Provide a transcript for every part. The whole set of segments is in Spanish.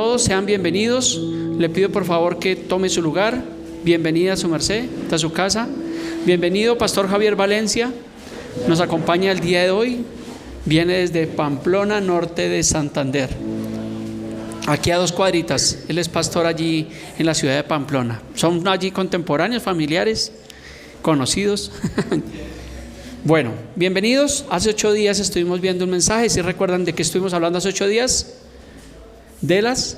todos, sean bienvenidos. Le pido por favor que tome su lugar. Bienvenida a su merced, a su casa. Bienvenido, Pastor Javier Valencia. Nos acompaña el día de hoy. Viene desde Pamplona, norte de Santander. Aquí a 2 cuadritas. Él es pastor allí en la ciudad de Pamplona. Son allí contemporáneos, familiares, conocidos. Bueno, bienvenidos. Hace 8 días estuvimos viendo un mensaje. ¿Sí recuerdan de qué estuvimos hablando hace 8 días? De las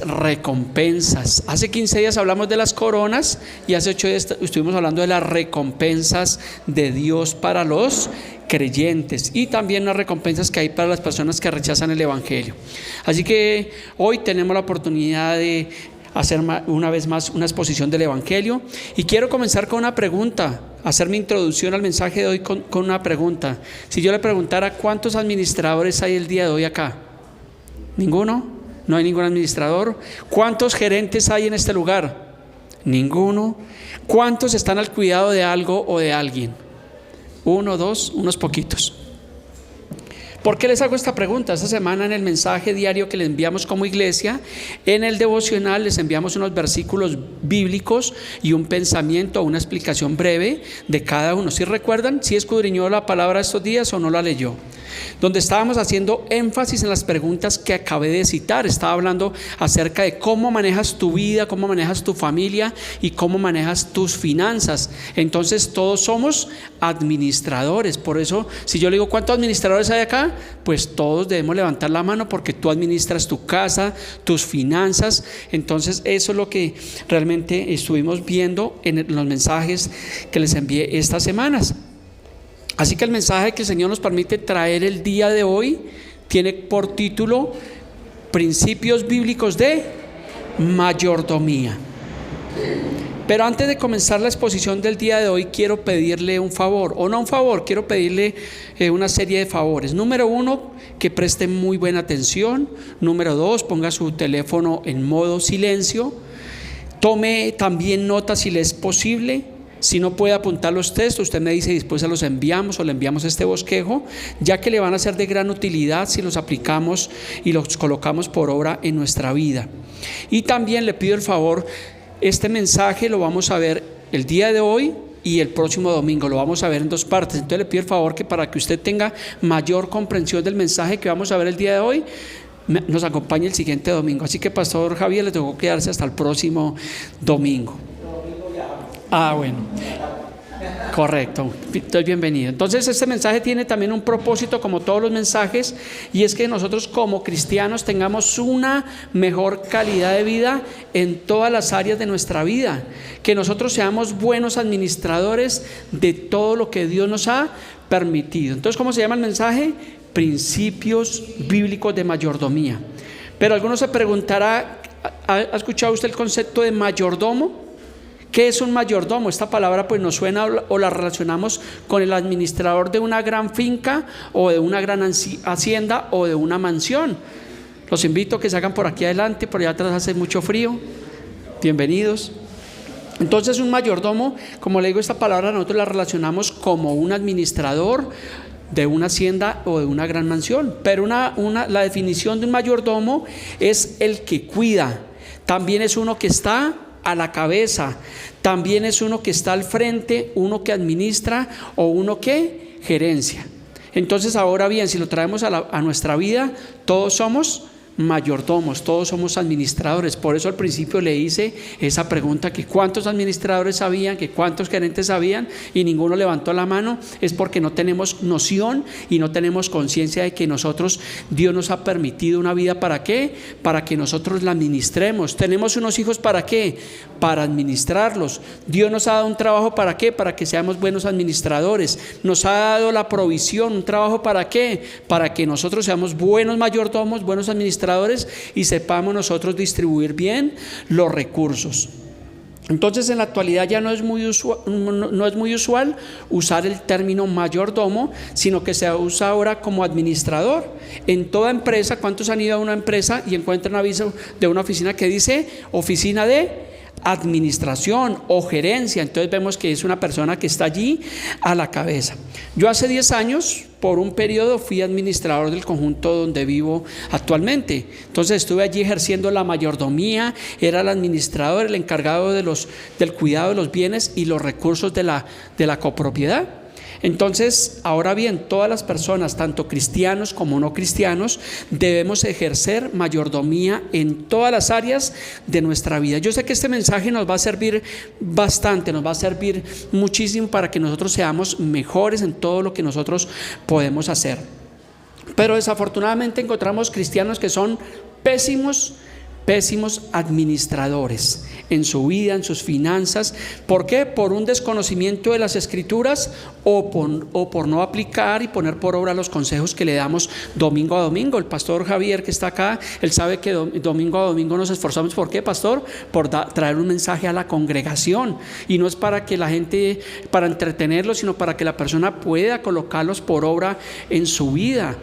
recompensas. Hace 15 días hablamos de las coronas y hace 8 días estuvimos hablando de las recompensas de Dios para los creyentes y también las recompensas que hay para las personas que rechazan el evangelio. Así que hoy tenemos la oportunidad de hacer una vez más una exposición del evangelio y quiero comenzar con una pregunta, hacer mi introducción al mensaje de hoy con una pregunta. Si yo le preguntara cuántos administradores hay el día de hoy acá, ¿ninguno? No hay ningún administrador. ¿Cuántos gerentes hay en este lugar? Ninguno. ¿Cuántos están al cuidado de algo o de alguien? 1, 2, unos poquitos. ¿Por qué les hago esta pregunta? Esta semana en el mensaje diario que les enviamos como iglesia, en el devocional les enviamos unos versículos bíblicos y un pensamiento, una explicación breve de cada uno. ¿Sí recuerdan? ¿Sí escudriñó la palabra estos días o no la leyó? Donde estábamos haciendo énfasis en las preguntas que acabé de citar. Estaba hablando acerca de cómo manejas tu vida, cómo manejas tu familia y cómo manejas tus finanzas. Entonces todos somos administradores. Por eso, si yo le digo ¿cuántos administradores hay acá? Pues todos debemos levantar la mano porque tú administras tu casa, tus finanzas. Entonces eso es lo que realmente estuvimos viendo en los mensajes que les envié estas semanas. Así que el mensaje que el Señor nos permite traer el día de hoy tiene por título Principios Bíblicos de Mayordomía. Pero antes de comenzar la exposición del día de hoy quiero pedirle un favor, o no un favor, quiero pedirle una serie de favores. Número 1, que preste muy buena atención. Número 2, ponga su teléfono en modo silencio. Tome también nota si le es posible. Si no puede apuntar los textos, usted me dice y después se los enviamos o le enviamos este bosquejo, ya que le van a ser de gran utilidad si los aplicamos y los colocamos por obra en nuestra vida. Y también le pido el favor, este mensaje lo vamos a ver el día de hoy y el próximo domingo, lo vamos a ver en 2 partes. Entonces le pido el favor que para que usted tenga mayor comprensión del mensaje que vamos a ver el día de hoy, nos acompañe el siguiente domingo. Así que Pastor Javier, le tengo que quedarse hasta el próximo domingo. Bueno, correcto, estoy bienvenido. Entonces este mensaje tiene también un propósito como todos los mensajes, y es que nosotros como cristianos tengamos una mejor calidad de vida en todas las áreas de nuestra vida, que nosotros seamos buenos administradores de todo lo que Dios nos ha permitido. Entonces, ¿cómo se llama el mensaje? Principios Bíblicos de Mayordomía. Pero algunos se preguntará, ¿ha escuchado usted el concepto de mayordomo? ¿Qué es un mayordomo? Esta palabra pues nos suena o la relacionamos con el administrador de una gran finca o de una gran hacienda o de una mansión. Los invito a que salgan por aquí adelante, por allá atrás hace mucho frío. Bienvenidos. Entonces un mayordomo, como le digo, esta palabra nosotros la relacionamos como un administrador de una hacienda o de una gran mansión. Pero la definición de un mayordomo es el que cuida. También es uno que está a la cabeza, también es uno que está al frente, uno que administra o uno que gerencia. Entonces ahora bien, si lo traemos a nuestra vida, todos somos mayordomos, todos somos administradores. Por eso al principio le hice esa pregunta, que cuántos administradores sabían, que cuántos gerentes sabían, y ninguno levantó la mano. Es porque no tenemos noción y no tenemos conciencia de que Dios nos ha permitido una vida. ¿Para qué? Para que nosotros la administremos. Tenemos unos hijos, ¿para qué? Para administrarlos. Dios nos ha dado un trabajo, ¿para qué? Para que seamos buenos administradores. Nos ha dado la provisión, un trabajo, ¿para qué? Para que nosotros seamos buenos mayordomos, buenos administradores, y sepamos nosotros distribuir bien los recursos. Entonces en la actualidad ya no es muy usual usar el término mayordomo, sino que se usa ahora como administrador. En toda empresa, ¿cuántos han ido a una empresa y encuentran un aviso de una oficina que dice oficina de administración o gerencia. Entonces vemos que es una persona que está allí a la cabeza. Yo hace 10 años, por un periodo, fui administrador del conjunto donde vivo actualmente. Entonces estuve allí ejerciendo la mayordomía, era el administrador, el encargado del cuidado de los bienes y los recursos de la copropiedad. Entonces, ahora bien, todas las personas, tanto cristianos como no cristianos, debemos ejercer mayordomía en todas las áreas de nuestra vida. Yo sé que este mensaje nos va a servir bastante, nos va a servir muchísimo para que nosotros seamos mejores en todo lo que nosotros podemos hacer. Pero desafortunadamente encontramos cristianos que son pésimos administradores en su vida, en sus finanzas. ¿Por qué? Por un desconocimiento de las Escrituras o por no aplicar y poner por obra los consejos que le damos domingo a domingo. El pastor Javier, que está acá, él sabe que domingo a domingo nos esforzamos. ¿Por qué, pastor? Por traer un mensaje a la congregación, y no es para que la gente, para entretenerlos, sino para que la persona pueda colocarlos por obra en su vida,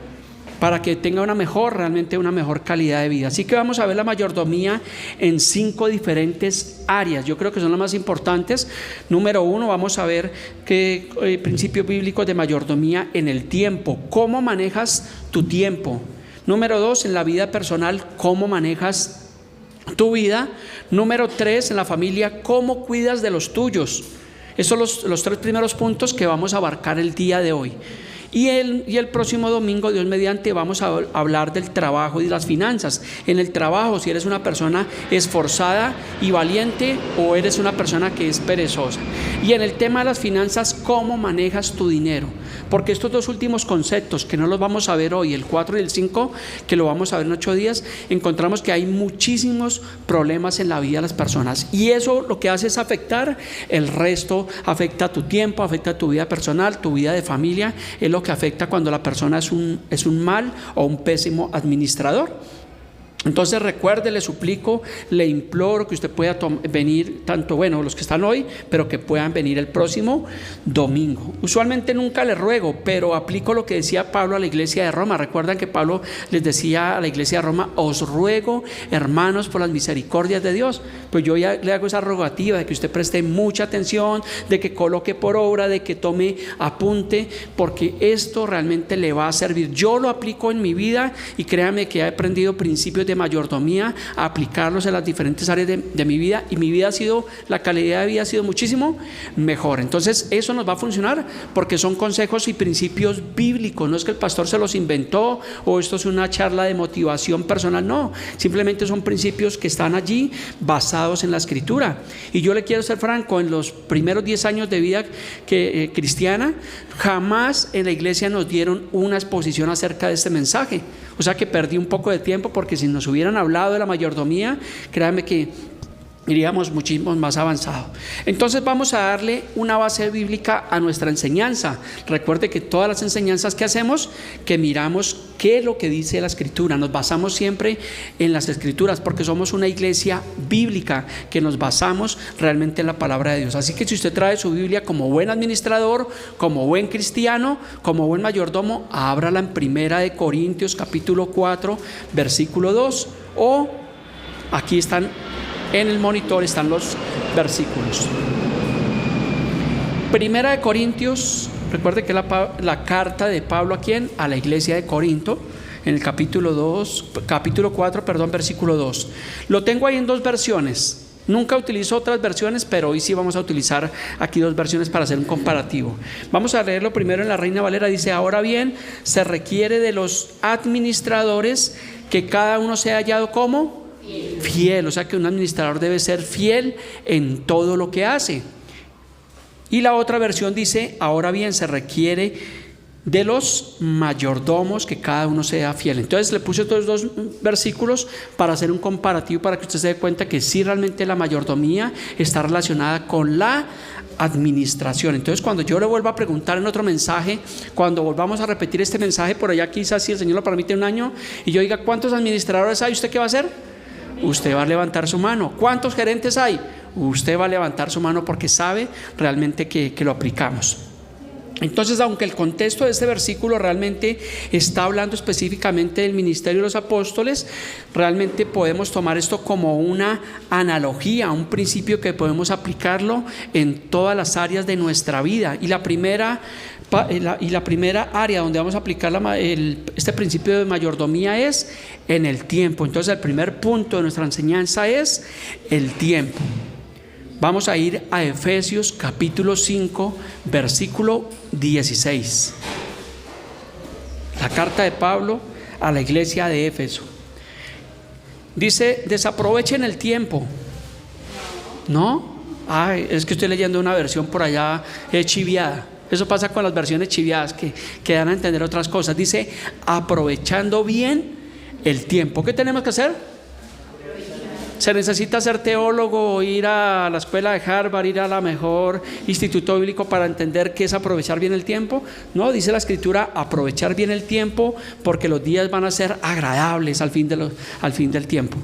para que tenga realmente una mejor calidad de vida. Así que vamos a ver la mayordomía en 5 diferentes áreas. Yo creo que son las más importantes. Número 1, vamos a ver qué principios bíblicos de mayordomía en el tiempo. ¿Cómo manejas tu tiempo? Número 2, en la vida personal, ¿cómo manejas tu vida? Número 3, en la familia, ¿cómo cuidas de los tuyos? Esos son los 3 primeros puntos que vamos a abarcar el día de hoy. Y el próximo domingo, Dios mediante, vamos a hablar del trabajo y las finanzas. En el trabajo, si eres una persona esforzada y valiente, o eres una persona que es perezosa. Y en el tema de las finanzas, ¿cómo manejas tu dinero? Porque estos 2 últimos conceptos, que no los vamos a ver hoy, el 4 y el 5, que lo vamos a ver en 8 días, encontramos que hay muchísimos problemas en la vida de las personas. Y eso lo que hace es afectar el resto, afecta tu tiempo, afecta tu vida personal, tu vida de familia. Es lo que afecta cuando la persona es un mal o un pésimo administrador. Entonces recuerde, le suplico, le imploro que usted pueda venir, tanto los que están hoy, pero que puedan venir el próximo domingo. Usualmente nunca le ruego, pero aplico lo que decía Pablo a la iglesia de Roma. Recuerdan que Pablo les decía a la iglesia de Roma: os ruego, hermanos, por las misericordias de Dios. Pues yo ya le hago esa rogativa de que usted preste mucha atención, de que coloque por obra, de que tome apunte, porque esto realmente le va a servir. Yo lo aplico en mi vida y créame que he aprendido principios de mayordomía, a aplicarlos en las diferentes áreas de mi vida, y mi vida la calidad de vida ha sido muchísimo mejor. Entonces eso nos va a funcionar porque son consejos y principios bíblicos. No es que el pastor se los inventó o esto es una charla de motivación personal, no, simplemente son principios que están allí basados en la Escritura. Y yo le quiero ser franco, en los primeros 10 años de vida cristiana, jamás en la iglesia nos dieron una exposición acerca de este mensaje. O sea que perdí un poco de tiempo, porque si nos hubieran hablado de la mayordomía, créanme que iríamos muchísimo más avanzado. Entonces vamos a darle una base bíblica a nuestra enseñanza. Recuerde que todas las enseñanzas que hacemos, que miramos qué es lo que dice la Escritura. Nos basamos siempre en las Escrituras, porque somos una iglesia bíblica que nos basamos realmente en la palabra de Dios. Así que si usted trae su Biblia como buen administrador, como buen cristiano, como buen mayordomo, ábrala en 1 Corintios capítulo 4 versículo 2, o aquí están en el monitor, están los versículos. 1 Corintios, recuerde que la carta de Pablo ¿a quién? A la iglesia de Corinto, en el capítulo 4, versículo 2. Lo tengo ahí en 2 versiones. Nunca utilizo otras versiones, pero hoy sí vamos a utilizar aquí 2 versiones para hacer un comparativo. Vamos a leerlo primero en la Reina Valera. Dice: ahora bien, se requiere de los administradores que cada uno sea hallado como fiel. O sea que un administrador debe ser fiel en todo lo que hace. Y la otra versión dice: ahora bien, se requiere de los mayordomos que cada uno sea fiel. Entonces le puse estos 2 versículos para hacer un comparativo, para que usted se dé cuenta que sí, realmente la mayordomía está relacionada con la administración. Entonces cuando yo le vuelva a preguntar en otro mensaje, cuando volvamos a repetir este mensaje por allá, quizás si el Señor lo permite, un año, y yo diga: ¿cuántos administradores hay? ¿Usted qué va a hacer? Usted va a levantar su mano. ¿Cuántos gerentes hay? Usted va a levantar su mano, porque sabe realmente que lo aplicamos. Entonces, aunque el contexto de este versículo realmente está hablando específicamente del ministerio de los apóstoles, realmente podemos tomar esto como una analogía, un principio que podemos aplicarlo en todas las áreas de nuestra vida. Y la primera área donde vamos a aplicar este principio de mayordomía es en el tiempo. Entonces, el primer punto de nuestra enseñanza es el tiempo. Vamos a ir a Efesios capítulo 5, versículo 16. La carta de Pablo a la iglesia de Éfeso. Dice: desaprovechen el tiempo. ¿No? Es que estoy leyendo una versión por allá chiviada. Eso pasa con las versiones chiviadas que dan a entender otras cosas. Dice: aprovechando bien el tiempo. ¿Qué tenemos que hacer? ¿Se necesita ser teólogo, ir a la escuela de Harvard, ir a la mejor instituto bíblico para entender qué es aprovechar bien el tiempo? No, dice la Escritura: aprovechar bien el tiempo, porque los días van a ser agradables al fin del tiempo.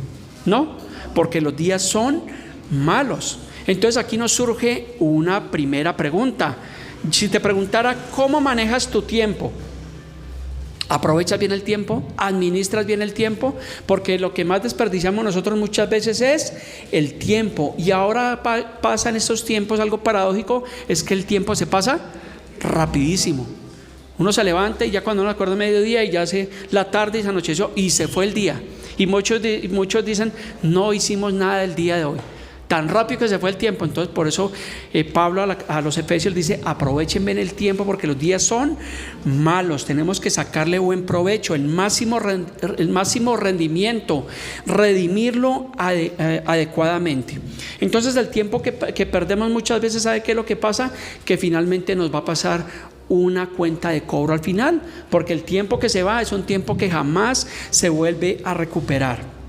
No, porque los días son malos. Entonces aquí nos surge una primera pregunta. Si te preguntara cómo manejas tu tiempo, ¿aprovechas bien el tiempo? ¿Administras bien el tiempo? Porque lo que más desperdiciamos nosotros muchas veces es el tiempo. Y ahora pasa en estos tiempos algo paradójico: es que el tiempo se pasa rapidísimo. Uno se levanta y ya cuando uno acuerda mediodía y ya la tarde y se anocheció y se fue el día. Y muchos dicen: no hicimos nada del día de hoy. Tan rápido que se fue el tiempo. Entonces, por eso Pablo a los Efesios dice: aprovechen bien el tiempo, porque los días son malos. Tenemos que sacarle buen provecho, el máximo rendimiento, redimirlo adecuadamente. Entonces, el tiempo que perdemos muchas veces, ¿sabe qué es lo que pasa? Que finalmente nos va a pasar una cuenta de cobro al final, porque el tiempo que se va es un tiempo que jamás se vuelve a recuperar.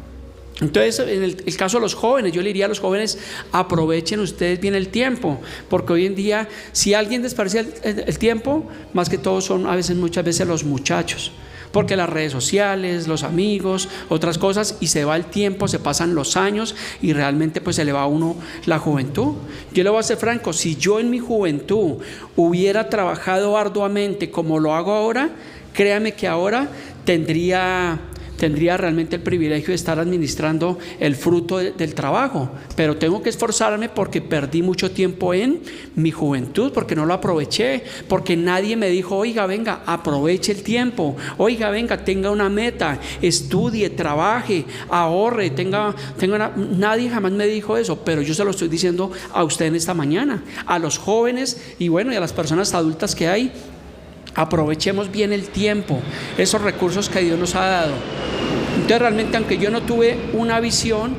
Entonces, en el caso de los jóvenes, yo le diría a los jóvenes: aprovechen ustedes bien el tiempo, porque hoy en día, si alguien desperdicia el tiempo, más que todo son muchas veces los muchachos, porque las redes sociales, los amigos, otras cosas, y se va el tiempo, se pasan los años y realmente pues se le va a uno la juventud. Yo le voy a ser franco: si yo en mi juventud hubiera trabajado arduamente como lo hago ahora, créame que ahora tendría realmente el privilegio de estar administrando el fruto del trabajo, pero tengo que esforzarme porque perdí mucho tiempo en mi juventud, porque no lo aproveché, porque nadie me dijo: oiga, venga, aproveche el tiempo, oiga, venga, tenga una meta, estudie, trabaje, ahorre, nadie jamás me dijo eso. Pero yo se lo estoy diciendo a usted en esta mañana, a los jóvenes y a las personas adultas que hay. Aprovechemos bien el tiempo, esos recursos que Dios nos ha dado. Entonces, realmente, aunque yo no tuve una visión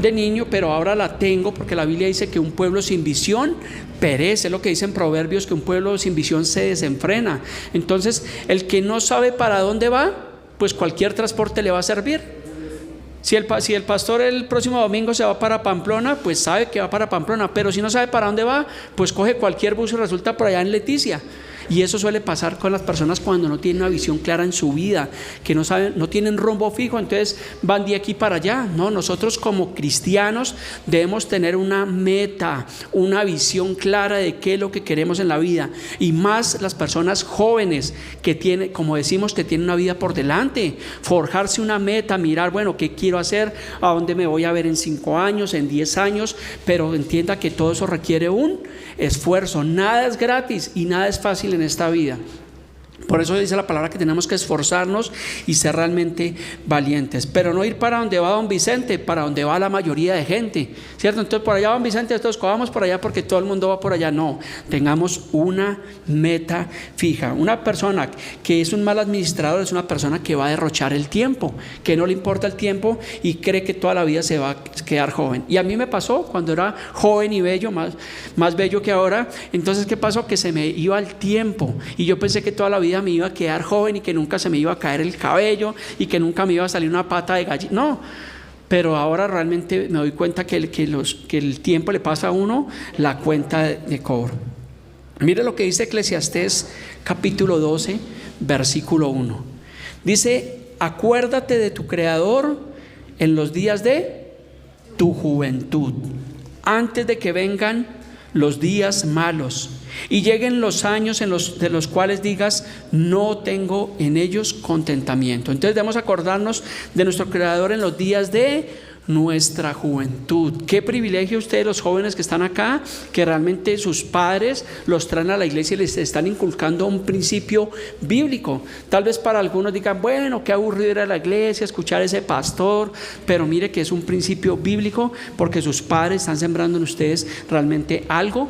de niño, pero ahora la tengo, porque la Biblia dice que un pueblo sin visión perece. Es lo que dice en Proverbios, que un pueblo sin visión se desenfrena. Entonces, el que no sabe para dónde va, pues cualquier transporte le va a servir. Si el pastor el próximo domingo se va para Pamplona, pues sabe que va para Pamplona, pero si no sabe para dónde va, pues coge cualquier bus y resulta por allá en Leticia. Y eso suele pasar con las personas cuando no tienen una visión clara en su vida, que no tienen rumbo fijo, entonces van de aquí para allá. No, nosotros como cristianos debemos tener una meta, una visión clara de qué es lo que queremos en la vida, y más las personas jóvenes que tienen, como decimos, que tienen una vida por delante. Forjarse una meta, mirar, qué quiero hacer, a dónde me voy a ver en 5 años, en 10 años, pero entienda que todo eso requiere un esfuerzo. Nada es gratis y nada es fácil en esta vida. Por eso dice la palabra que tenemos que esforzarnos y ser realmente valientes, pero no ir para donde va don Vicente, para donde va la mayoría de gente, ¿cierto? Entonces por allá don Vicente, todos cojamos por allá porque todo el mundo va por allá. No, tengamos una meta fija. Una persona que es un mal administrador es una persona que va a derrochar el tiempo, que no le importa el tiempo y cree que toda la vida se va a quedar joven. Y a mí me pasó cuando era joven y bello, más bello que ahora. Entonces, ¿qué pasó? Que se me iba el tiempo y yo pensé que toda la vida me iba a quedar joven y que nunca se me iba a caer el cabello y que nunca me iba a salir una pata de gallina. No, pero ahora realmente me doy cuenta que el tiempo le pasa a uno la cuenta de cobro. Mire lo que dice Eclesiastés capítulo 12, versículo 1. Dice: acuérdate de tu Creador en los días de tu juventud, antes de que vengan los días malos y lleguen los años de los cuales digas, no tengo en ellos contentamiento. Entonces debemos acordarnos de nuestro Creador en los días de nuestra juventud. Qué privilegio ustedes, los jóvenes que están acá, que realmente sus padres los traen a la iglesia y les están inculcando un principio bíblico. Tal vez para algunos digan, bueno, qué aburrido ir a la iglesia, escuchar a ese pastor, pero mire que es un principio bíblico, porque sus padres están sembrando en ustedes realmente algo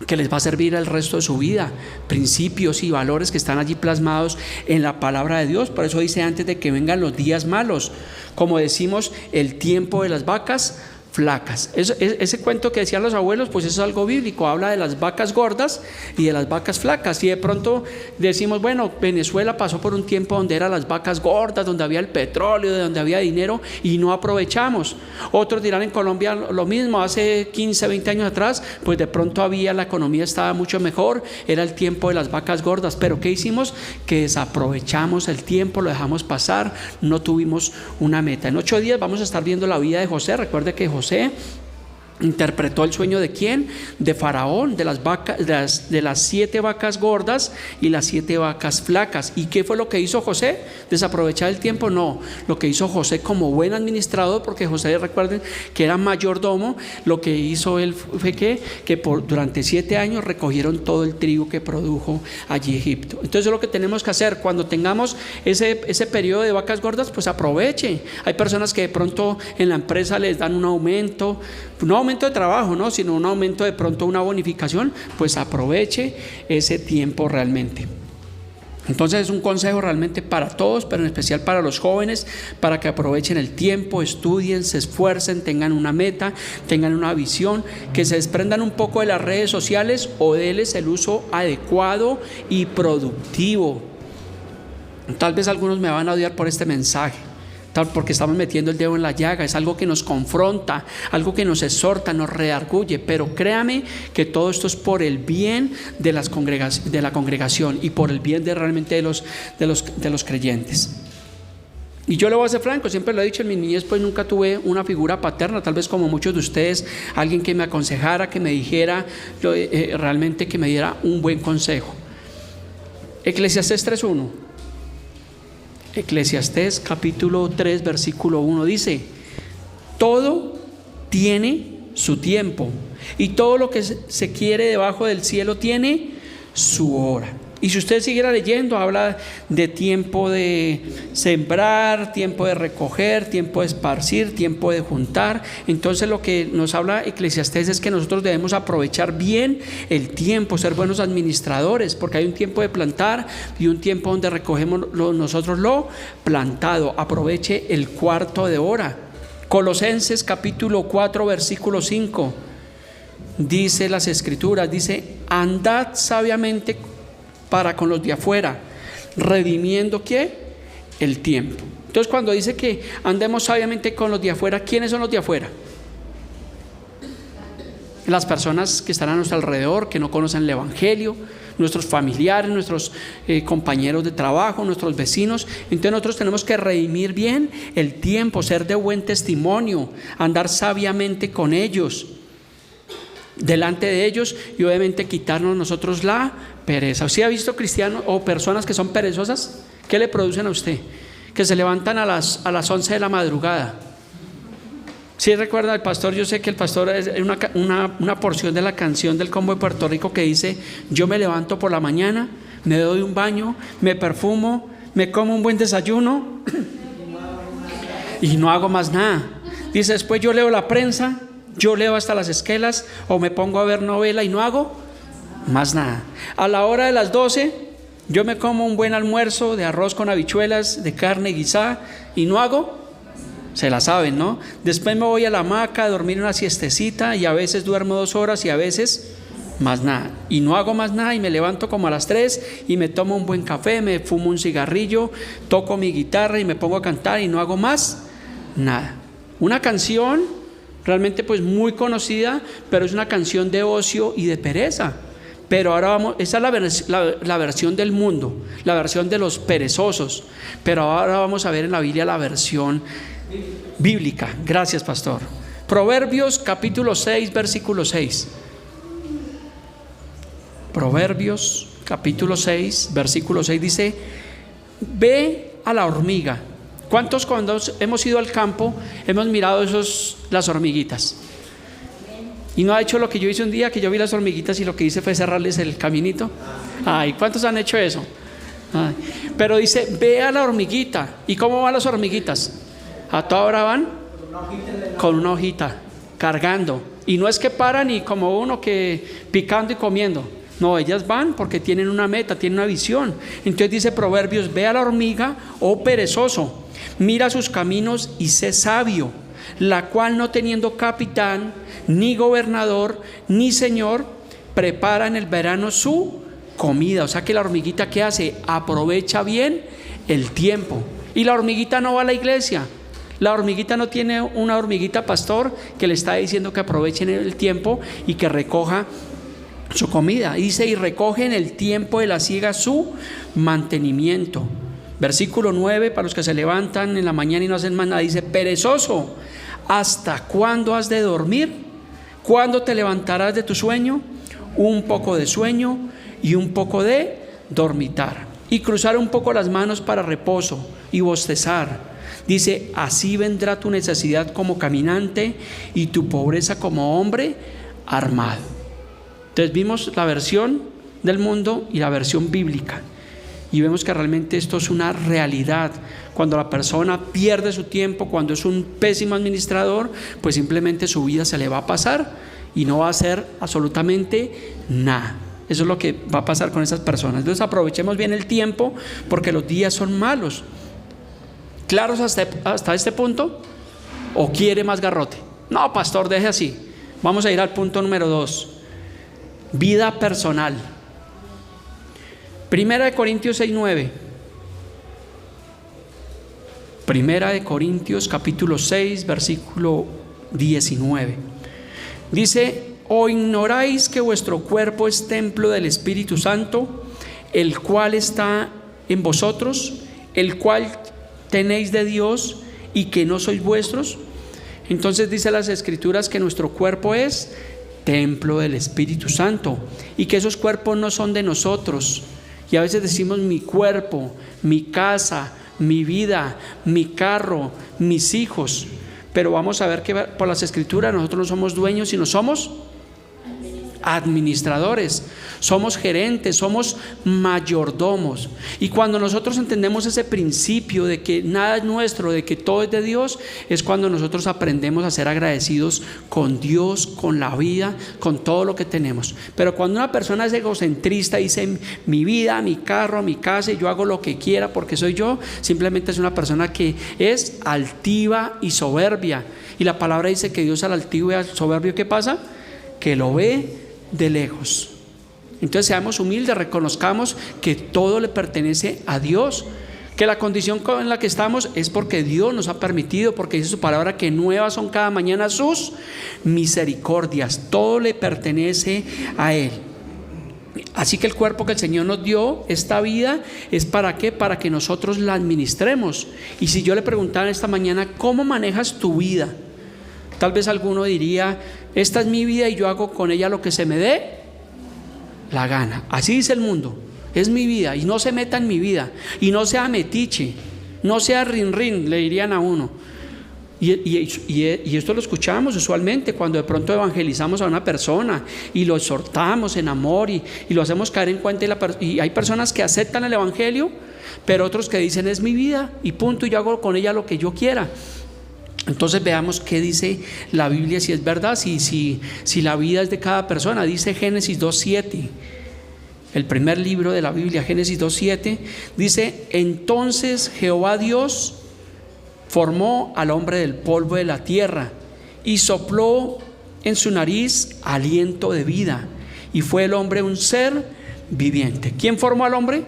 que les va a servir el resto de su vida, principios y valores que están allí plasmados en la palabra de Dios. Por eso dice, antes de que vengan los días malos, como decimos, el tiempo de las vacas flacas. Ese cuento que decían los abuelos, pues eso es algo bíblico, habla de las vacas gordas y de las vacas flacas. Y de pronto decimos, bueno, Venezuela pasó por un tiempo donde eran las vacas gordas, donde había el petróleo, donde había dinero, y no aprovechamos. Otros dirán, en Colombia lo mismo, hace 15, 20 años atrás, pues de pronto la economía estaba mucho mejor, era el tiempo de las vacas gordas. Pero ¿qué hicimos? Que desaprovechamos el tiempo, lo dejamos pasar, no tuvimos una meta. En 8 días vamos a estar viendo la vida de José. Recuerde que José interpretó el sueño de ¿quién? De Faraón, de las 7 vacas gordas y las 7 vacas flacas. ¿Y qué fue lo que hizo José? ¿Desaprovechar el tiempo? No, lo que hizo José como buen administrador, porque José, recuerden que era mayordomo, lo que hizo él fue que durante 7 años recogieron todo el trigo que produjo allí Egipto. Entonces lo que tenemos que hacer cuando tengamos ese periodo de vacas gordas, pues aproveche. Hay personas que de pronto en la empresa les dan un aumento, no aumento de trabajo, no, sino un aumento, de pronto una bonificación, pues aproveche ese tiempo realmente. Entonces es un consejo realmente para todos, pero en especial para los jóvenes, para que aprovechen el tiempo, estudien, se esfuercen, tengan una meta, tengan una visión, que se desprendan un poco de las redes sociales o déles el uso adecuado y productivo. Tal vez algunos me van a odiar por este mensaje, porque estamos metiendo el dedo en la llaga. Es algo que nos confronta, algo que nos exhorta, nos redarguye, pero créame que todo esto es por el bien de la congregación y por el bien de realmente de los creyentes. Y yo le voy a ser franco, siempre lo he dicho, en mi niñez pues nunca tuve una figura paterna, tal vez como muchos de ustedes, alguien que me aconsejara, que me dijera realmente, que me diera un buen consejo. Eclesiastés 3:1. Eclesiastés capítulo 3 versículo 1 dice: todo tiene su tiempo y todo lo que se quiere debajo del cielo tiene su hora. Y si usted siguiera leyendo, habla de tiempo de sembrar, tiempo de recoger, tiempo de esparcir, tiempo de juntar. Entonces lo que nos habla Eclesiastés es que nosotros debemos aprovechar bien el tiempo, ser buenos administradores, porque hay un tiempo de plantar y un tiempo donde recogemos nosotros lo plantado. Aproveche el cuarto de hora. Colosenses capítulo 4 versículo 5 dice las escrituras, dice: andad sabiamente para con los de afuera, redimiendo ¿qué? El tiempo. Entonces cuando dice que andemos sabiamente con los de afuera, ¿quiénes son los de afuera? Las personas que están a nuestro alrededor, que no conocen el evangelio, nuestros familiares, nuestros compañeros de trabajo, nuestros vecinos. Entonces nosotros tenemos que redimir bien el tiempo, ser de buen testimonio, andar sabiamente con ellos, delante de ellos, y obviamente quitarnos nosotros la pereza. ¿Usted ha visto cristianos o personas que son perezosas? ¿Qué le producen a usted? Que se levantan a las 11 de la madrugada. ¿Sí recuerda el pastor? Yo sé que el pastor es una porción de la canción del Combo de Puerto Rico que dice: yo me levanto por la mañana, me doy un baño, me perfumo, me como un buen desayuno y no hago más nada. Dice, después yo leo la prensa, yo leo hasta las esquelas, o me pongo a ver novela y no hago más nada. A la hora de las 12 yo me como un buen almuerzo de arroz con habichuelas, de carne guisada, y no hago, se la saben, ¿no? Después me voy a la hamaca a dormir una siestecita, y a veces duermo 2 horas y a veces más nada, y no hago más nada, y me levanto como a las 3 y me tomo un buen café, me fumo un cigarrillo, toco mi guitarra y me pongo a cantar y no hago más nada. Una canción realmente pues muy conocida, pero es una canción de ocio y de pereza. Pero ahora vamos, esa es la versión del mundo, la versión de los perezosos, pero ahora vamos a ver en la Biblia la versión bíblica. Gracias, pastor. Proverbios capítulo 6 versículo 6. Proverbios capítulo 6, versículo 6 dice: ve a la hormiga. ¿Cuántos cuando hemos ido al campo hemos mirado las hormiguitas? Y no ha hecho lo que yo hice un día, que yo vi las hormiguitas y lo que hice fue cerrarles el caminito. Ay, ¿cuántos han hecho eso? Ay. Pero dice: ve a la hormiguita. ¿Y cómo van las hormiguitas? A toda hora van con una hojita, cargando. Y no es que paran y como uno que picando y comiendo. No, ellas van porque tienen una meta, tienen una visión. Entonces dice Proverbios: ve a la hormiga, oh perezoso, mira sus caminos y sé sabio, la cual no teniendo capitán, ni gobernador, ni señor, prepara en el verano su comida. O sea que la hormiguita, ¿qué hace? Aprovecha bien el tiempo. Y la hormiguita no va a la iglesia. La hormiguita no tiene una hormiguita pastor que le está diciendo que aprovechen el tiempo y que recoja su comida. Dice: y recoge en el tiempo de la siega su mantenimiento. Versículo 9, para los que se levantan en la mañana y no hacen más nada, dice: perezoso, ¿hasta cuándo has de dormir? ¿Cuándo te levantarás de tu sueño? Un poco de sueño y un poco de dormitar, y cruzar un poco las manos para reposo y bostezar. Dice: así vendrá tu necesidad como caminante y tu pobreza como hombre armado. Entonces vimos la versión del mundo y la versión bíblica, y vemos que realmente esto es una realidad. Cuando la persona pierde su tiempo, cuando es un pésimo administrador, pues simplemente su vida se le va a pasar y no va a hacer absolutamente nada. Eso es lo que va a pasar con esas personas. Entonces aprovechemos bien el tiempo, porque los días son malos. ¿Claros hasta este punto? ¿O quiere más garrote? No, pastor, deje así. Vamos a ir al punto número 2. Vida personal. Primera de Corintios 6:9. Primera de Corintios capítulo 6, versículo 19. Dice: ¿o ignoráis que vuestro cuerpo es templo del Espíritu Santo, el cual está en vosotros, el cual tenéis de Dios, y que no sois vuestros? Entonces dice las Escrituras que nuestro cuerpo es templo del Espíritu Santo, y que esos cuerpos no son de nosotros. Y a veces decimos: mi cuerpo, mi casa, mi vida, mi carro, mis hijos. Pero vamos a ver que por las Escrituras nosotros no somos dueños, sino somos administradores, somos gerentes, somos mayordomos. Y cuando nosotros entendemos ese principio de que nada es nuestro, de que todo es de Dios, es cuando nosotros aprendemos a ser agradecidos con Dios, con la vida, con todo lo que tenemos. Pero cuando una persona es egocentrista, dice: mi vida, mi carro, mi casa, y yo hago lo que quiera porque soy yo, simplemente es una persona que es altiva y soberbia. Y la palabra dice que Dios al altivo y al soberbio, ¿qué pasa? Que lo ve de lejos. Entonces seamos humildes, reconozcamos que todo le pertenece a Dios, que la condición en la que estamos es porque Dios nos ha permitido, porque dice su palabra que nuevas son cada mañana sus misericordias. Todo le pertenece a Él. Así que el cuerpo que el Señor nos dio, esta vida, ¿es para qué? Para que nosotros la administremos. Y si yo le preguntara esta mañana: ¿cómo manejas tu vida? Tal vez alguno diría: esta es mi vida y yo hago con ella lo que se me dé la gana. Así dice el mundo: es mi vida y no se meta en mi vida, y no sea metiche, no sea rin, le dirían a uno. Y esto lo escuchamos usualmente cuando de pronto evangelizamos a una persona y lo exhortamos en amor y lo hacemos caer en cuenta, y hay personas que aceptan el evangelio, pero otros que dicen: es mi vida y punto, y yo hago con ella lo que yo quiera. Entonces veamos qué dice la Biblia, si es verdad, si la vida es de cada persona. Dice Génesis 2:7, el primer libro de la Biblia, Génesis 2:7, dice: entonces Jehová Dios formó al hombre del polvo de la tierra y sopló en su nariz aliento de vida, y fue el hombre un ser viviente. ¿Quién formó al hombre?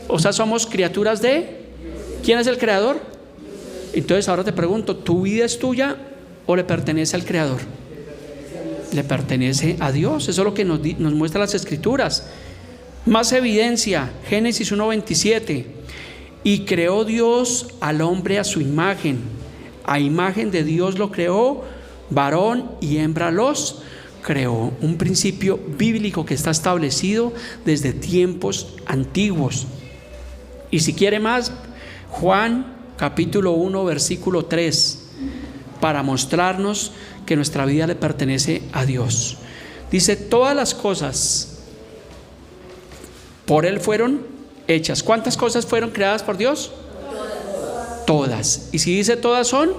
O sea, somos criaturas de... ¿Quién es el creador? Entonces ahora te pregunto: ¿tu vida es tuya o le pertenece al Creador? Le pertenece a Dios. Eso es lo que nos muestra las Escrituras. Más evidencia, Génesis 1:27. Y creó Dios al hombre a su imagen, a imagen de Dios lo creó, varón y hembra los creó, un principio bíblico que está establecido desde tiempos antiguos. Y si quiere más, Juan capítulo 1 versículo 3, para mostrarnos que nuestra vida le pertenece a Dios. Dice: todas las cosas por Él fueron hechas. ¿Cuántas cosas fueron creadas por Dios? Todas. Y si dice todas, son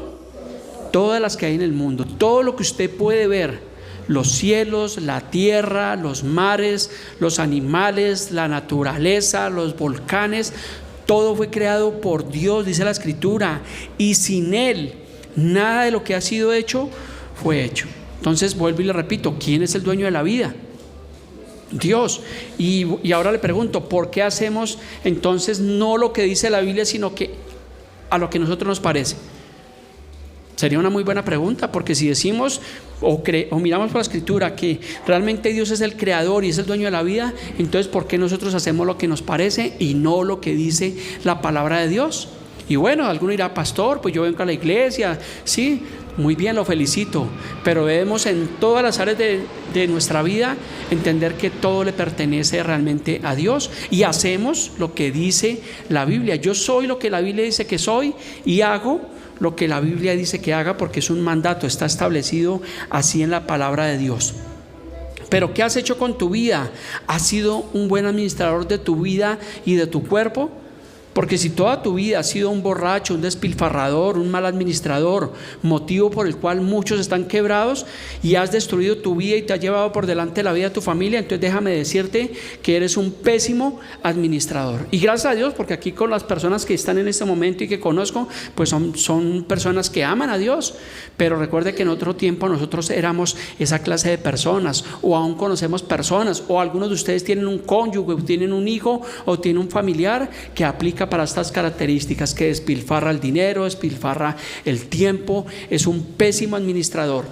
todas las que hay en el mundo. Todo lo que usted puede ver, los cielos, la tierra, los mares, los animales, la naturaleza, los volcanes, todo fue creado por Dios, dice la Escritura, y sin Él nada de lo que ha sido hecho fue hecho. Entonces vuelvo y le repito, ¿quién es el dueño de la vida? Dios. Y ahora le pregunto, ¿por qué hacemos entonces no lo que dice la Biblia, sino que a lo que a nosotros nos parece? Sería una muy buena pregunta, porque si decimos o miramos por la Escritura que realmente Dios es el creador y es el dueño de la vida, entonces ¿por qué nosotros hacemos lo que nos parece y no lo que dice la palabra de Dios? Y bueno, alguno dirá: pastor, pues yo vengo a la iglesia, sí, muy bien, lo felicito, pero debemos en todas las áreas de nuestra vida entender que todo le pertenece realmente a Dios, y hacemos lo que dice la Biblia. Yo soy lo que la Biblia dice que soy, y hago lo que la Biblia dice que haga, porque es un mandato, está establecido así en la palabra de Dios. Pero ¿qué has hecho con tu vida? ¿Has sido un buen administrador de tu vida y de tu cuerpo? Porque si toda tu vida has sido un borracho, un despilfarrador, un mal administrador, motivo por el cual muchos están quebrados, y has destruido tu vida y te has llevado por delante la vida de tu familia, entonces déjame decirte que eres un pésimo administrador. Y gracias a Dios, porque aquí con las personas que están en este momento y que conozco, pues son personas que aman a Dios. Pero recuerde que en otro tiempo nosotros éramos esa clase de personas, o aún conocemos personas, o algunos de ustedes tienen un cónyuge, o tienen un hijo, o tienen un familiar que aplica para estas características, que despilfarra el dinero, despilfarra el tiempo, es un pésimo administrador.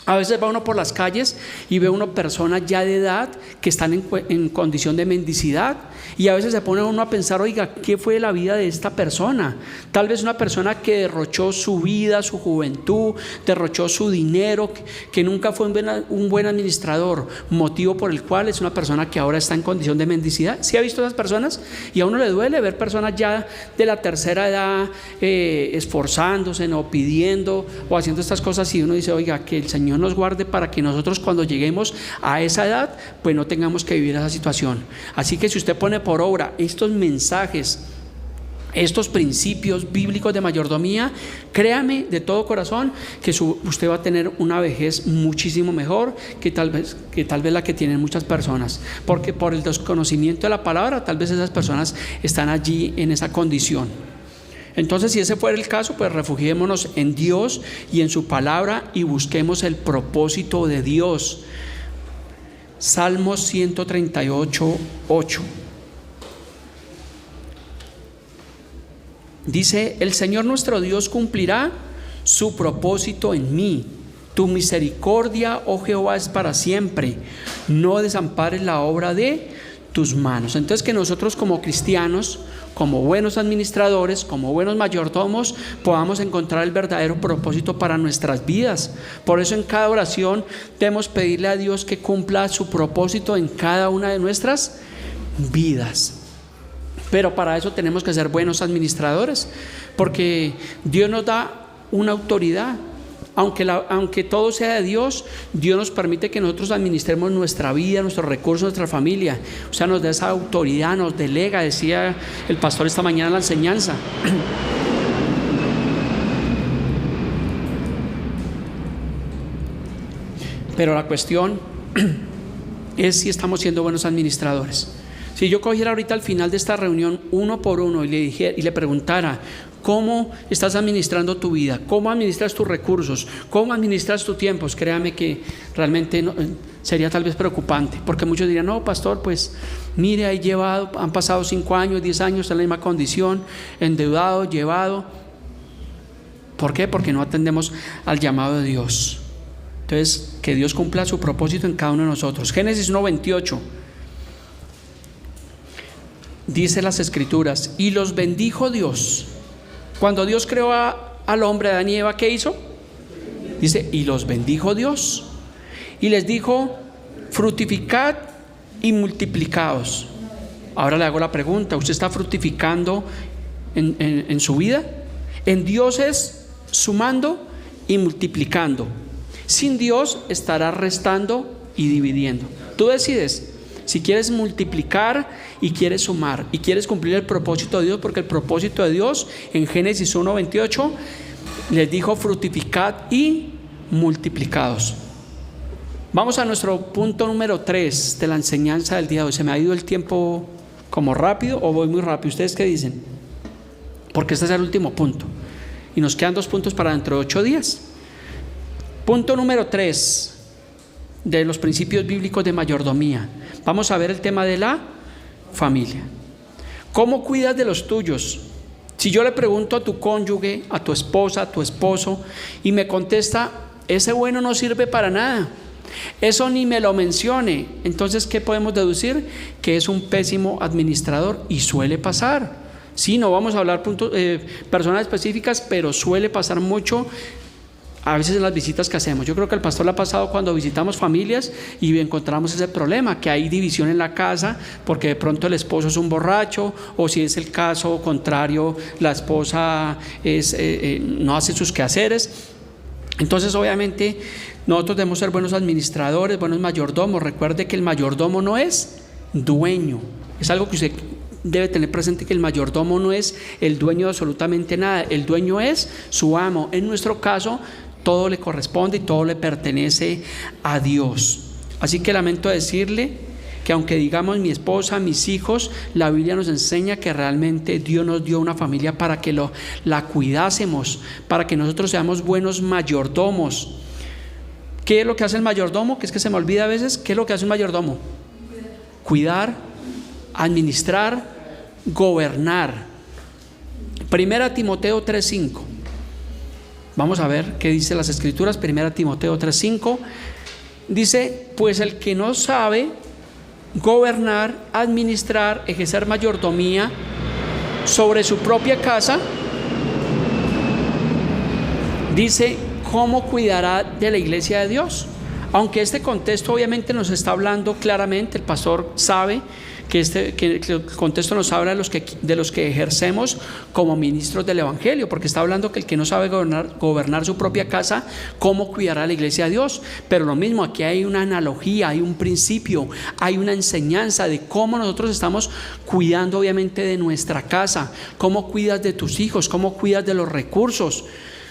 A veces va uno por las calles y ve una persona ya de edad que están en condición de mendicidad, y a veces se pone uno a pensar: oiga, ¿qué fue la vida de esta persona? Tal vez una persona que derrochó su vida, su juventud, derrochó su dinero, que nunca fue un buen administrador, motivo por el cual es una persona que ahora está en condición de mendicidad. ¿Sí ha visto a esas personas? Y a uno le duele ver personas ya de la tercera edad esforzándose, no pidiendo o haciendo estas cosas, y uno dice: oiga, que el Señor nos guarde para que nosotros, cuando lleguemos a esa edad, pues no tengamos que vivir esa situación. Así que si usted pone por obra estos mensajes, estos principios bíblicos de mayordomía, créame de todo corazón que usted va a tener una vejez muchísimo mejor que tal vez la que tienen muchas personas, porque por el desconocimiento de la palabra, tal vez esas personas están allí en esa condición. Entonces, si ese fuera el caso, pues refugiémonos en Dios y en su palabra, y busquemos el propósito de Dios. Salmos 138, 8. Dice: el Señor nuestro Dios cumplirá su propósito en mí. Tu misericordia, oh Jehová, es para siempre. No desampares la obra de tus manos. Entonces, que nosotros como cristianos, como buenos administradores, como buenos mayordomos, podamos encontrar el verdadero propósito para nuestras vidas. Por eso en cada oración debemos pedirle a Dios que cumpla su propósito en cada una de nuestras vidas. Pero para eso tenemos que ser buenos administradores, porque Dios nos da una autoridad. Aunque todo sea de Dios, Dios nos permite que nosotros administremos nuestra vida, nuestros recursos, nuestra familia. O sea, nos da esa autoridad, nos delega, decía el pastor esta mañana en la enseñanza. Pero la cuestión es si estamos siendo buenos administradores. Si yo cogiera ahorita al final de esta reunión uno por uno y le preguntara: ¿cómo estás administrando tu vida? ¿Cómo administras tus recursos? ¿Cómo administras tus tiempos? Créame que realmente sería tal vez preocupante, porque muchos dirían: no, pastor, pues mire, han pasado 5 años, 10 años en la misma condición, endeudado, llevado. ¿Por qué? Porque no atendemos al llamado de Dios. Entonces, que Dios cumpla su propósito en cada uno de nosotros. Génesis 1:28. Dice las Escrituras: y los bendijo Dios. Cuando Dios creó al hombre, Adán y Eva, ¿qué hizo? Dice: y los bendijo Dios, y les dijo: fructificad y multiplicaos. Ahora le hago la pregunta: ¿usted está fructificando en su vida? En Dios es sumando y multiplicando. Sin Dios estará restando y dividiendo. Tú decides si quieres multiplicar y quieres sumar y quieres cumplir el propósito de Dios, porque el propósito de Dios en Génesis 1:28 les dijo: fructificad y multiplicados. Vamos a nuestro punto número 3 de la enseñanza del día de hoy. ¿Se me ha ido el tiempo como rápido o voy muy rápido? ¿Ustedes qué dicen? Porque este es el último punto y nos quedan 2 puntos para dentro de 8 días. Punto número 3 de los principios bíblicos de mayordomía. Vamos a ver el tema de la familia. ¿Cómo cuidas de los tuyos? Si yo le pregunto a tu cónyuge, a tu esposa, a tu esposo, y me contesta: ese bueno no sirve para nada, eso ni me lo mencione, entonces ¿qué podemos deducir? Que es un pésimo administrador, y suele pasar. Sí, no vamos a hablar personas específicas, pero suele pasar mucho a veces en las visitas que hacemos. Yo creo que al pastor le ha pasado cuando visitamos familias y encontramos ese problema, que hay división en la casa porque de pronto el esposo es un borracho, o si es el caso contrario, la esposa no hace sus quehaceres. Entonces obviamente nosotros debemos ser buenos administradores, buenos mayordomos. Recuerde que el mayordomo no es dueño. Es algo que usted debe tener presente, que el mayordomo no es el dueño de absolutamente nada. El dueño es su amo. En nuestro caso, todo le corresponde y todo le pertenece a Dios. Así que lamento decirle que aunque digamos mi esposa, mis hijos, la Biblia nos enseña que realmente Dios nos dio una familia para que la cuidásemos, para que nosotros seamos buenos mayordomos. ¿Qué es lo que hace el mayordomo? Que es que se me olvida a veces. ¿Qué es lo que hace un mayordomo? Cuidar, administrar, gobernar. 1 Timoteo 3:5. Vamos a ver qué dice las escrituras. 1 Timoteo 3:5 dice: pues el que no sabe gobernar, administrar, ejercer mayordomía sobre su propia casa, dice: ¿cómo cuidará de la iglesia de Dios? Aunque este contexto obviamente nos está hablando claramente, el pastor sabe que el contexto nos habla de los que ejercemos como ministros del Evangelio, porque está hablando que el que no sabe gobernar su propia casa, ¿cómo cuidará la iglesia de Dios? Pero lo mismo, aquí hay una analogía, hay un principio, hay una enseñanza de cómo nosotros estamos cuidando obviamente de nuestra casa, cómo cuidas de tus hijos, cómo cuidas de los recursos,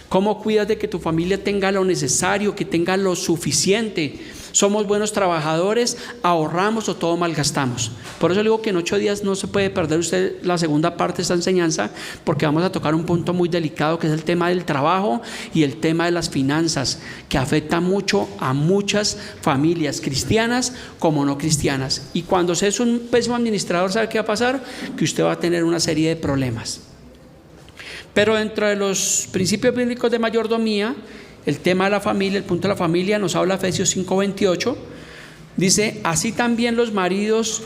cómo cuidas de que tu familia tenga lo necesario, que tenga lo suficiente. Somos buenos trabajadores, ahorramos o todo malgastamos. Por eso le digo que en 8 días no se puede perder usted la segunda parte de esta enseñanza, porque vamos a tocar un punto muy delicado, que es el tema del trabajo y el tema de las finanzas, que afecta mucho a muchas familias, cristianas como no cristianas. Y cuando usted es un pésimo administrador, ¿sabe qué va a pasar? Que usted va a tener una serie de problemas. Pero dentro de los principios bíblicos de mayordomía, el tema de la familia, el punto de la familia, nos habla Efesios 5:28. Dice: así también los maridos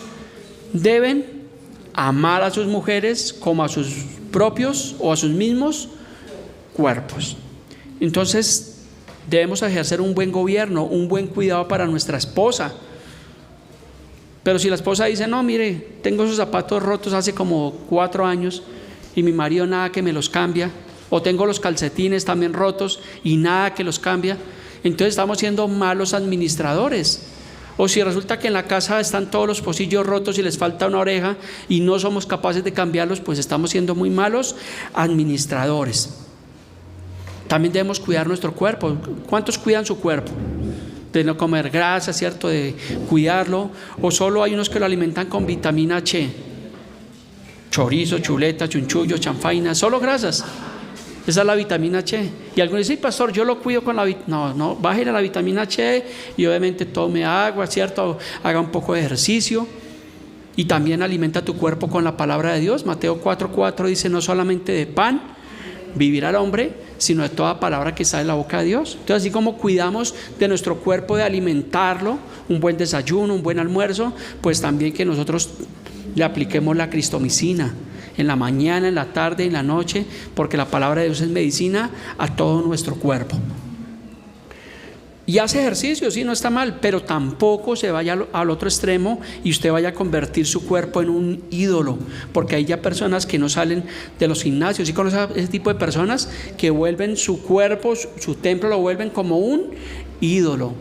deben amar a sus mujeres como a sus propios o a sus mismos cuerpos. Entonces debemos ejercer un buen gobierno, un buen cuidado para nuestra esposa. Pero si la esposa dice: no, mire, tengo esos zapatos rotos hace como 4 años y mi marido nada que me los cambia, o tengo los calcetines también rotos y nada que los cambia, entonces estamos siendo malos administradores. O si resulta que en la casa están todos los pocillos rotos y les falta una oreja y no somos capaces de cambiarlos, pues estamos siendo muy malos administradores. También debemos cuidar nuestro cuerpo. ¿Cuántos cuidan su cuerpo? De no comer grasa, ¿cierto? De cuidarlo. O solo hay unos que lo alimentan con vitamina H, chorizo, chuleta, chunchullo, chanfaina, solo grasas. Esa es la vitamina H. Y algunos dicen: sí, pastor, yo lo cuido con la vitamina. No, bájale la vitamina H y obviamente tome agua, ¿cierto? Haga un poco de ejercicio y también alimenta tu cuerpo con la palabra de Dios. Mateo 4:4 dice: no solamente de pan vivirá el hombre, sino de toda palabra que sale de la boca de Dios. Entonces, así como cuidamos de nuestro cuerpo, de alimentarlo, un buen desayuno, un buen almuerzo, pues también que nosotros le apliquemos la cristomicina en la mañana, en la tarde, en la noche, porque la palabra de Dios es medicina a todo nuestro cuerpo. Y hace ejercicio, sí, no está mal, pero tampoco se vaya al otro extremo y usted vaya a convertir su cuerpo en un ídolo, porque hay ya personas que no salen de los gimnasios. ¿Sí conoce a ese tipo de personas que vuelven su cuerpo, su templo lo vuelven como un ídolo?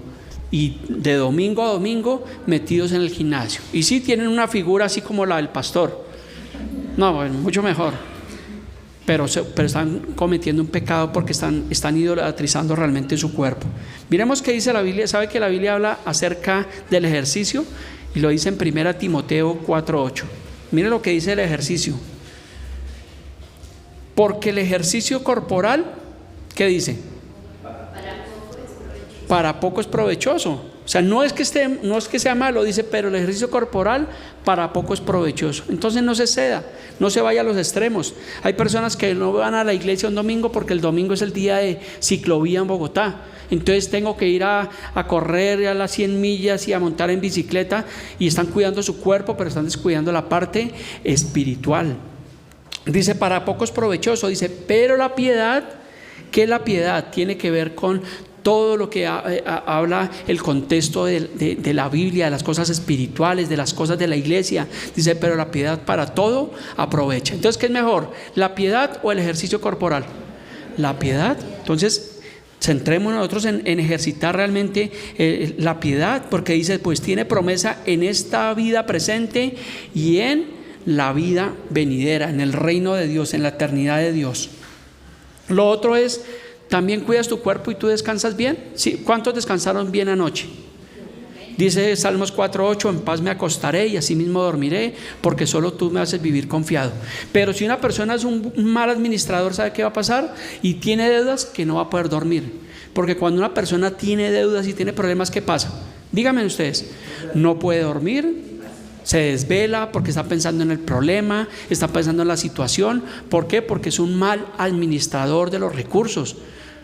Y de domingo a domingo metidos en el gimnasio. Y sí tienen una figura así como la del pastor. No, bueno, mucho mejor. Pero están cometiendo un pecado porque están idolatrizando realmente su cuerpo. Miremos qué dice la Biblia. ¿Sabe que la Biblia habla acerca del ejercicio? Y lo dice en 1 Timoteo 4:8. Mire lo que dice el ejercicio. Porque el ejercicio corporal, ¿qué dice? Para poco es provechoso. O sea, no es que sea malo, dice, pero el ejercicio corporal para poco es provechoso. Entonces no se ceda, no se vaya a los extremos. Hay personas que no van a la iglesia un domingo porque el domingo es el día de ciclovía en Bogotá. Entonces tengo que ir a correr a las 100 millas y a montar en bicicleta, y están cuidando su cuerpo, pero están descuidando la parte espiritual. Dice, para poco es provechoso, dice, pero la piedad, ¿qué la piedad? Tiene que ver con todo lo que habla el contexto de la Biblia, de las cosas espirituales, de las cosas de la iglesia. Dice, pero la piedad para todo aprovecha. Entonces, ¿qué es mejor? ¿La piedad o el ejercicio corporal? La piedad. Entonces, centrémonos nosotros en ejercitar realmente la piedad, porque dice, pues tiene promesa en esta vida presente y en la vida venidera, en el reino de Dios, en la eternidad de Dios. Lo otro es, ¿también cuidas tu cuerpo y tú descansas bien? Sí. ¿Cuántos descansaron bien anoche? Dice Salmos 4:8, en paz me acostaré y así mismo dormiré, porque solo tú me haces vivir confiado. Pero si una persona es un mal administrador, ¿sabe qué va a pasar? Y tiene deudas, que no va a poder dormir. Porque cuando una persona tiene deudas y tiene problemas, ¿qué pasa? Díganme ustedes, no puede dormir, se desvela porque está pensando en el problema, está pensando en la situación. ¿Por qué? Porque es un mal administrador de los recursos.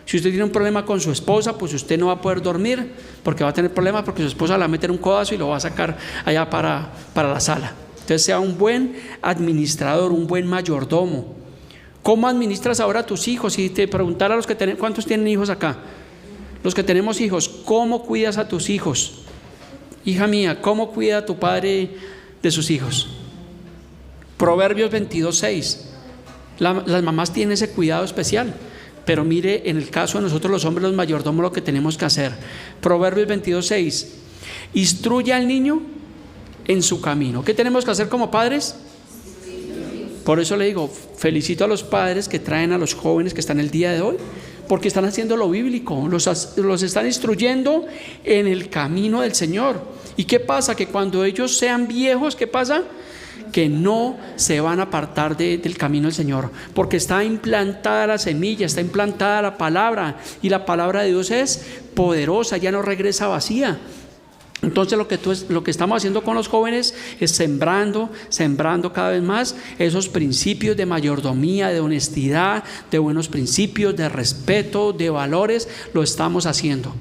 Si usted tiene un problema con su esposa, pues usted no va a poder dormir porque va a tener problemas, porque su esposa le va a meter un codazo y lo va a sacar allá para la sala. Entonces sea un buen administrador, un buen mayordomo. ¿Cómo administras ahora a tus hijos? Si te preguntara a los que tienen, ¿cuántos tienen hijos acá? Los que tenemos hijos, ¿cómo cuidas a tus hijos? Hija mía, ¿cómo cuida a tu padre de sus hijos? Proverbios 22:6. Las mamás tienen ese cuidado especial. Pero mire, en el caso de nosotros los hombres, los mayordomos, lo que tenemos que hacer. Proverbios 22:6. Instruye al niño en su camino. ¿Qué tenemos que hacer como padres? Por eso le digo, felicito a los padres que traen a los jóvenes que están el día de hoy, porque están haciendo lo bíblico, los están instruyendo en el camino del Señor. ¿Y qué pasa? Que cuando ellos sean viejos, ¿qué pasa? Que no se van a apartar del camino del Señor, porque está implantada la semilla, está implantada la palabra, y la palabra de Dios es poderosa, ya no regresa vacía. Entonces lo que estamos haciendo con los jóvenes es sembrando cada vez más esos principios de mayordomía, de honestidad, de buenos principios, de respeto, de valores. Lo estamos haciendo.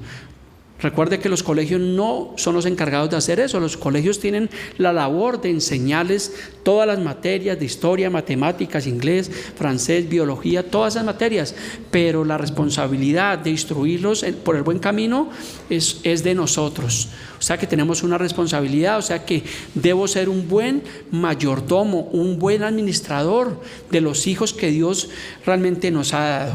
Recuerde que los colegios no son los encargados de hacer eso. Los colegios tienen la labor de enseñarles todas las materias de historia, matemáticas, inglés, francés, biología, todas esas materias, pero la responsabilidad de instruirlos por el buen camino es de nosotros. O sea que tenemos una responsabilidad, o sea que debo ser un buen mayordomo, un buen administrador de los hijos que Dios realmente nos ha dado.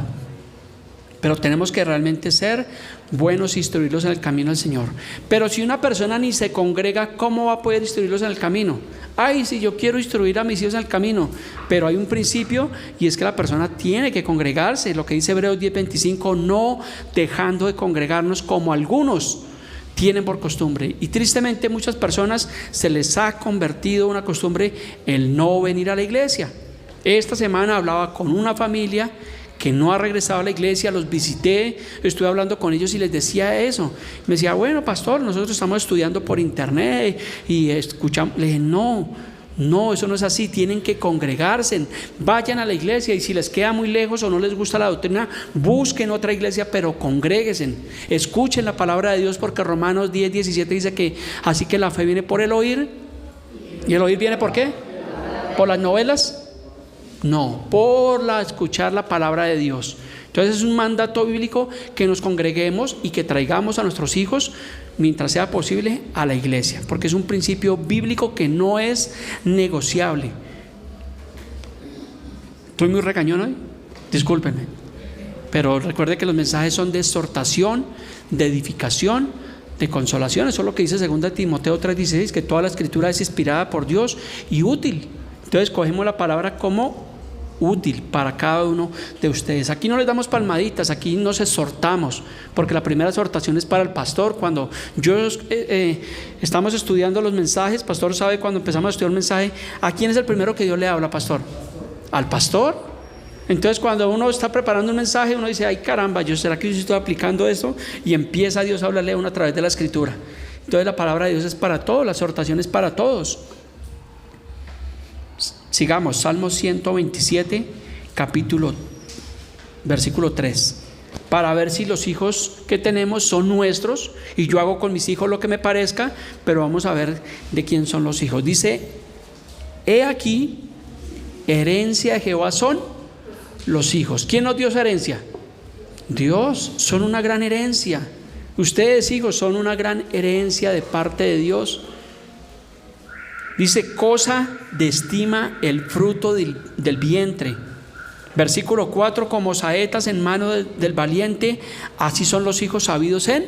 Pero tenemos que realmente ser buenos e instruirlos en el camino del Señor. Pero si una persona ni se congrega, ¿cómo va a poder instruirlos en el camino? Ay, si yo quiero instruir a mis hijos en el camino, pero hay un principio, y es que la persona tiene que congregarse. Lo que dice Hebreos 10:25, no dejando de congregarnos como algunos tienen por costumbre. Y tristemente muchas personas se les ha convertido una costumbre el no venir a la iglesia. Esta semana hablaba con una familia que no ha regresado a la iglesia, los visité, estuve hablando con ellos y les decía eso. Me decía, bueno, pastor, nosotros estamos estudiando por internet y escuchamos. Le dije, no, eso no es así, tienen que congregarse, vayan a la iglesia, y si les queda muy lejos o no les gusta la doctrina, busquen otra iglesia, pero congréguense, escuchen la palabra de Dios, porque Romanos 10:17 dice que así que la fe viene por el oír, y el oír viene ¿por qué? ¿Por las novelas? No, por escuchar la palabra de Dios. Entonces es un mandato bíblico que nos congreguemos y que traigamos a nuestros hijos, mientras sea posible, a la iglesia, porque es un principio bíblico que no es negociable. ¿Estoy muy regañón hoy? Discúlpenme, pero recuerde que los mensajes son de exhortación, de edificación, de consolación. Eso es lo que dice 2 Timoteo 3:16, que toda la escritura es inspirada por Dios y útil. Entonces cogemos la palabra como útil para cada uno de ustedes. Aquí no les damos palmaditas, aquí nos exhortamos, porque la primera exhortación es para el pastor. Cuando estamos estudiando los mensajes, pastor sabe, cuando empezamos a estudiar un mensaje, ¿a quién es el primero que Dios le habla, pastor? Al pastor. Entonces cuando uno está preparando un mensaje, uno dice, ay caramba, ¿será que yo estoy aplicando esto? Y empieza Dios a hablarle a uno a través de la escritura. Entonces la palabra de Dios es para todos, la exhortación es para todos. Sigamos, Salmo 127, versículo 3. Para ver si los hijos que tenemos son nuestros, y yo hago con mis hijos lo que me parezca, pero vamos a ver de quién son los hijos. Dice, he aquí, herencia de Jehová son los hijos. ¿Quién nos dio esa herencia? Dios. Son una gran herencia. Ustedes, hijos, son una gran herencia de parte de Dios. Dice, cosa de estima el fruto del vientre. Versículo 4, como saetas en mano del valiente, así son los hijos sabidos en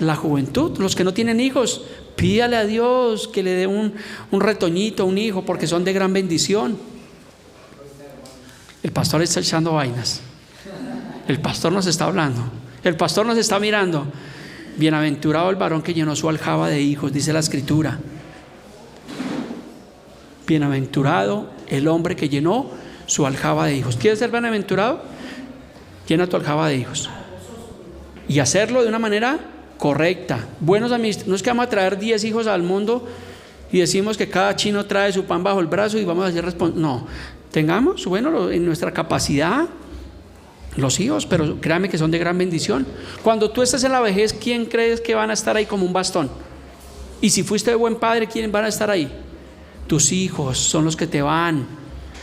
la juventud. Los que no tienen hijos, pídale a Dios que le dé un retoñito, un hijo, porque son de gran bendición. El pastor está echando vainas. El pastor nos está hablando. El pastor nos está mirando. Bienaventurado el varón que llenó su aljaba de hijos, dice la escritura. Bienaventurado el hombre que llenó su aljaba de hijos. ¿Quieres ser bienaventurado? Llena tu aljaba de hijos. Y hacerlo de una manera correcta. Buenos administradores. No es que vamos a traer 10 hijos al mundo y decimos que cada chino trae su pan bajo el brazo y vamos a hacer no. Tengamos, bueno, en nuestra capacidad los hijos, pero créame que son de gran bendición. Cuando tú estás en la vejez, ¿quién crees que van a estar ahí como un bastón? Y si fuiste buen padre, ¿quiénes van a estar ahí? Tus hijos son los que te van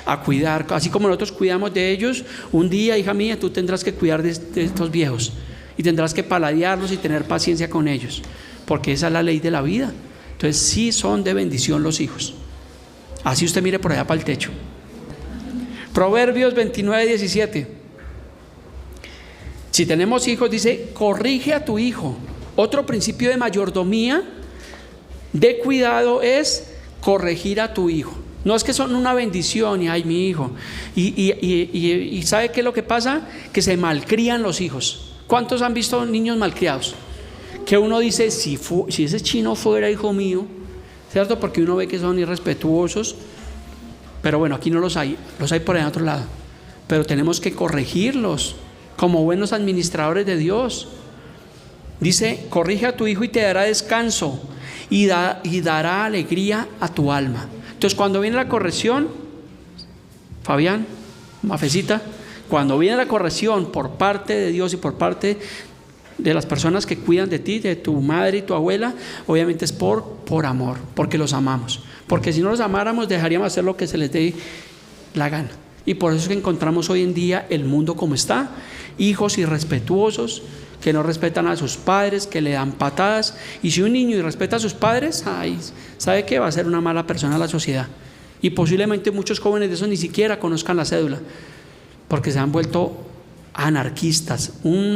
a cuidar. Así como nosotros cuidamos de ellos, un día, hija mía, tú tendrás que cuidar de estos viejos y tendrás que paladearlos y tener paciencia con ellos, porque esa es la ley de la vida. Entonces sí son de bendición los hijos. Así usted mire por allá para el techo. Proverbios 29:17. Si tenemos hijos, dice, corrige a tu hijo. Otro principio de mayordomía, de cuidado, es corregir a tu hijo. No es que son una bendición y ay, mi hijo. Y ¿sabe qué es lo que pasa? Que se malcrían los hijos. ¿Cuántos han visto niños malcriados? Que uno dice, si ese chino fuera hijo mío, ¿cierto? Porque uno ve que son irrespetuosos. Pero bueno, aquí no los hay por ahí en otro lado. Pero tenemos que corregirlos como buenos administradores de Dios. Dice, corrige a tu hijo y te dará descanso y dará alegría a tu alma. Entonces cuando viene la corrección, Fabián, Mafecita, cuando viene la corrección por parte de Dios y por parte de las personas que cuidan de ti, de tu madre y tu abuela, obviamente es por amor, porque los amamos. Porque si no los amáramos, dejaríamos hacer lo que se les dé la gana. Y por eso es que encontramos hoy en día el mundo como está. Hijos irrespetuosos, que no respetan a sus padres, que le dan patadas. Y si un niño irrespeta a sus padres, ¿sabe qué? Va a ser una mala persona a la sociedad. Y posiblemente muchos jóvenes de esos ni siquiera conozcan la cédula, porque se han vuelto anarquistas.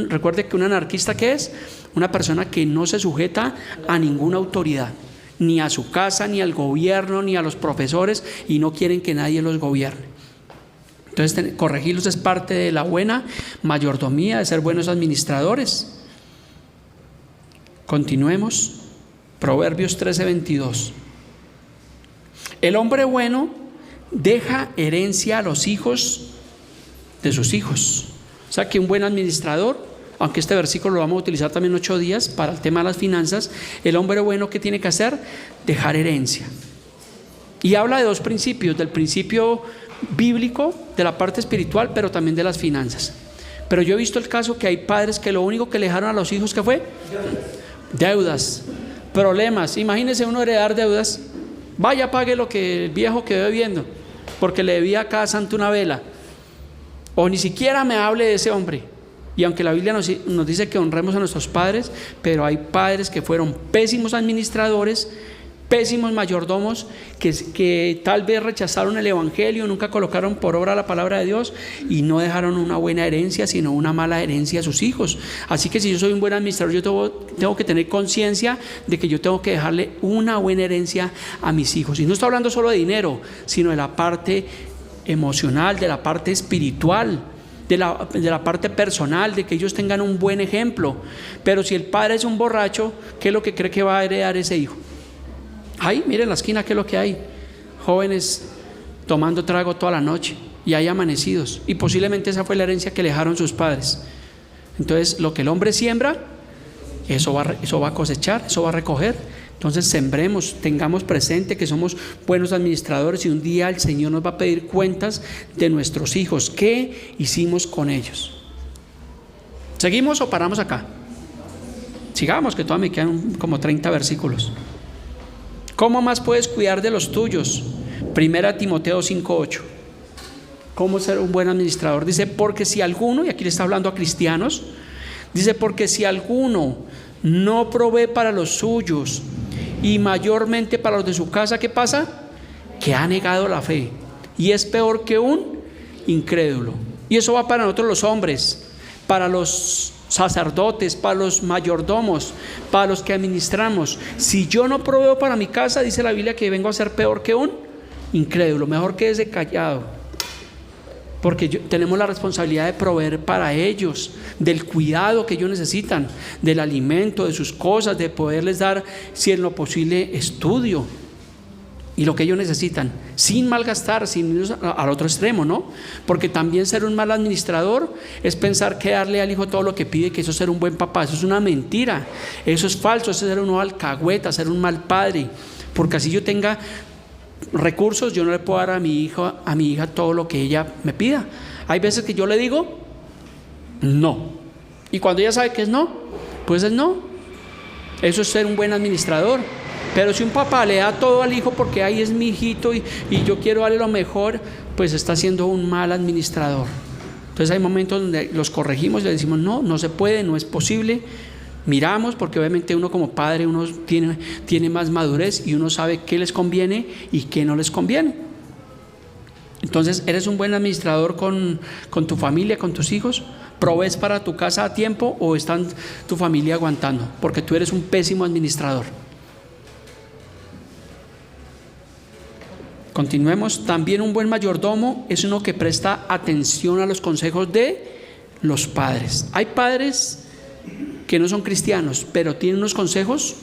Recuerde que un anarquista, ¿qué es? Una persona que no se sujeta a ninguna autoridad, ni a su casa, ni al gobierno, ni a los profesores, y no quieren que nadie los gobierne. Entonces corregirlos es parte de la buena mayordomía, de ser buenos administradores. Continuemos. Proverbios 13:22. El hombre bueno deja herencia a los hijos de sus hijos. O sea que un buen administrador, aunque este versículo lo vamos a utilizar también 8 días para el tema de las finanzas, el hombre bueno, ¿qué tiene que hacer? Dejar herencia. Y habla de 2 principios, del principio bíblico, de la parte espiritual, pero también de las finanzas. Pero yo he visto el caso que hay padres que lo único que le dejaron a los hijos, ¿qué fue? Deudas, problemas. Imagínese uno heredar deudas. Vaya, pague lo que el viejo quedó debiendo, porque le debía a cada santo una vela. O ni siquiera me hable de ese hombre. Y aunque la Biblia nos dice que honremos a nuestros padres, pero hay padres que fueron pésimos administradores, pésimos mayordomos, que tal vez rechazaron el evangelio, nunca colocaron por obra la palabra de Dios y no dejaron una buena herencia, sino una mala herencia a sus hijos. Así que si yo soy un buen administrador, yo tengo que tener conciencia de que yo tengo que dejarle una buena herencia a mis hijos. Y no estoy hablando solo de dinero, sino de la parte emocional, de la parte espiritual, de la parte personal, de que ellos tengan un buen ejemplo. Pero si el padre es un borracho, ¿qué es lo que cree que va a heredar ese hijo? Ahí, mire en la esquina qué es lo que hay: jóvenes tomando trago toda la noche y hay amanecidos, y posiblemente esa fue la herencia que le dejaron sus padres. Entonces lo que el hombre siembra, eso va a cosechar, eso va a recoger. Entonces sembremos, tengamos presente que somos buenos administradores y un día el Señor nos va a pedir cuentas de nuestros hijos. ¿Qué hicimos con ellos? ¿Seguimos o paramos acá? Sigamos, que todavía me quedan como 30 versículos. ¿Cómo más puedes cuidar de los tuyos? 1 Timoteo 5:8. ¿Cómo ser un buen administrador? Dice, porque si alguno, y aquí le está hablando a cristianos, dice, porque si alguno no provee para los suyos y mayormente para los de su casa, ¿qué pasa? Que ha negado la fe y es peor que un incrédulo. Y eso va para nosotros los hombres, para los sacerdotes, para los mayordomos, para los que administramos. Si yo no proveo para mi casa, dice la Biblia que vengo a ser peor que un incrédulo. Mejor quédese callado, porque tenemos la responsabilidad de proveer para ellos, del cuidado que ellos necesitan, del alimento, de sus cosas, de poderles dar, si en lo posible, estudio y lo que ellos necesitan, sin malgastar, sin ir al otro extremo, ¿no? Porque también ser un mal administrador es pensar que darle al hijo todo lo que pide, que eso es ser un buen papá. Eso es una mentira, eso es falso, eso es ser un alcahueta, ser un mal padre. Porque así yo tenga recursos, yo no le puedo dar a mi hija todo lo que ella me pida. Hay veces que yo le digo no, y cuando ella sabe que es no, pues es no. Eso es ser un buen administrador. Pero si un papá le da todo al hijo porque ahí es mi hijito y yo quiero darle lo mejor, pues está siendo un mal administrador. Entonces hay momentos donde los corregimos y le decimos no se puede, no es posible. Miramos, porque obviamente uno como padre, uno tiene más madurez y uno sabe qué les conviene y qué no les conviene. Entonces, ¿eres un buen administrador con tu familia, con tus hijos? ¿Provees para tu casa a tiempo o está tu familia aguantando? Porque tú eres un pésimo administrador. Continuemos. También un buen mayordomo es uno que presta atención a los consejos de los padres. Hay padres que no son cristianos, pero tienen unos consejos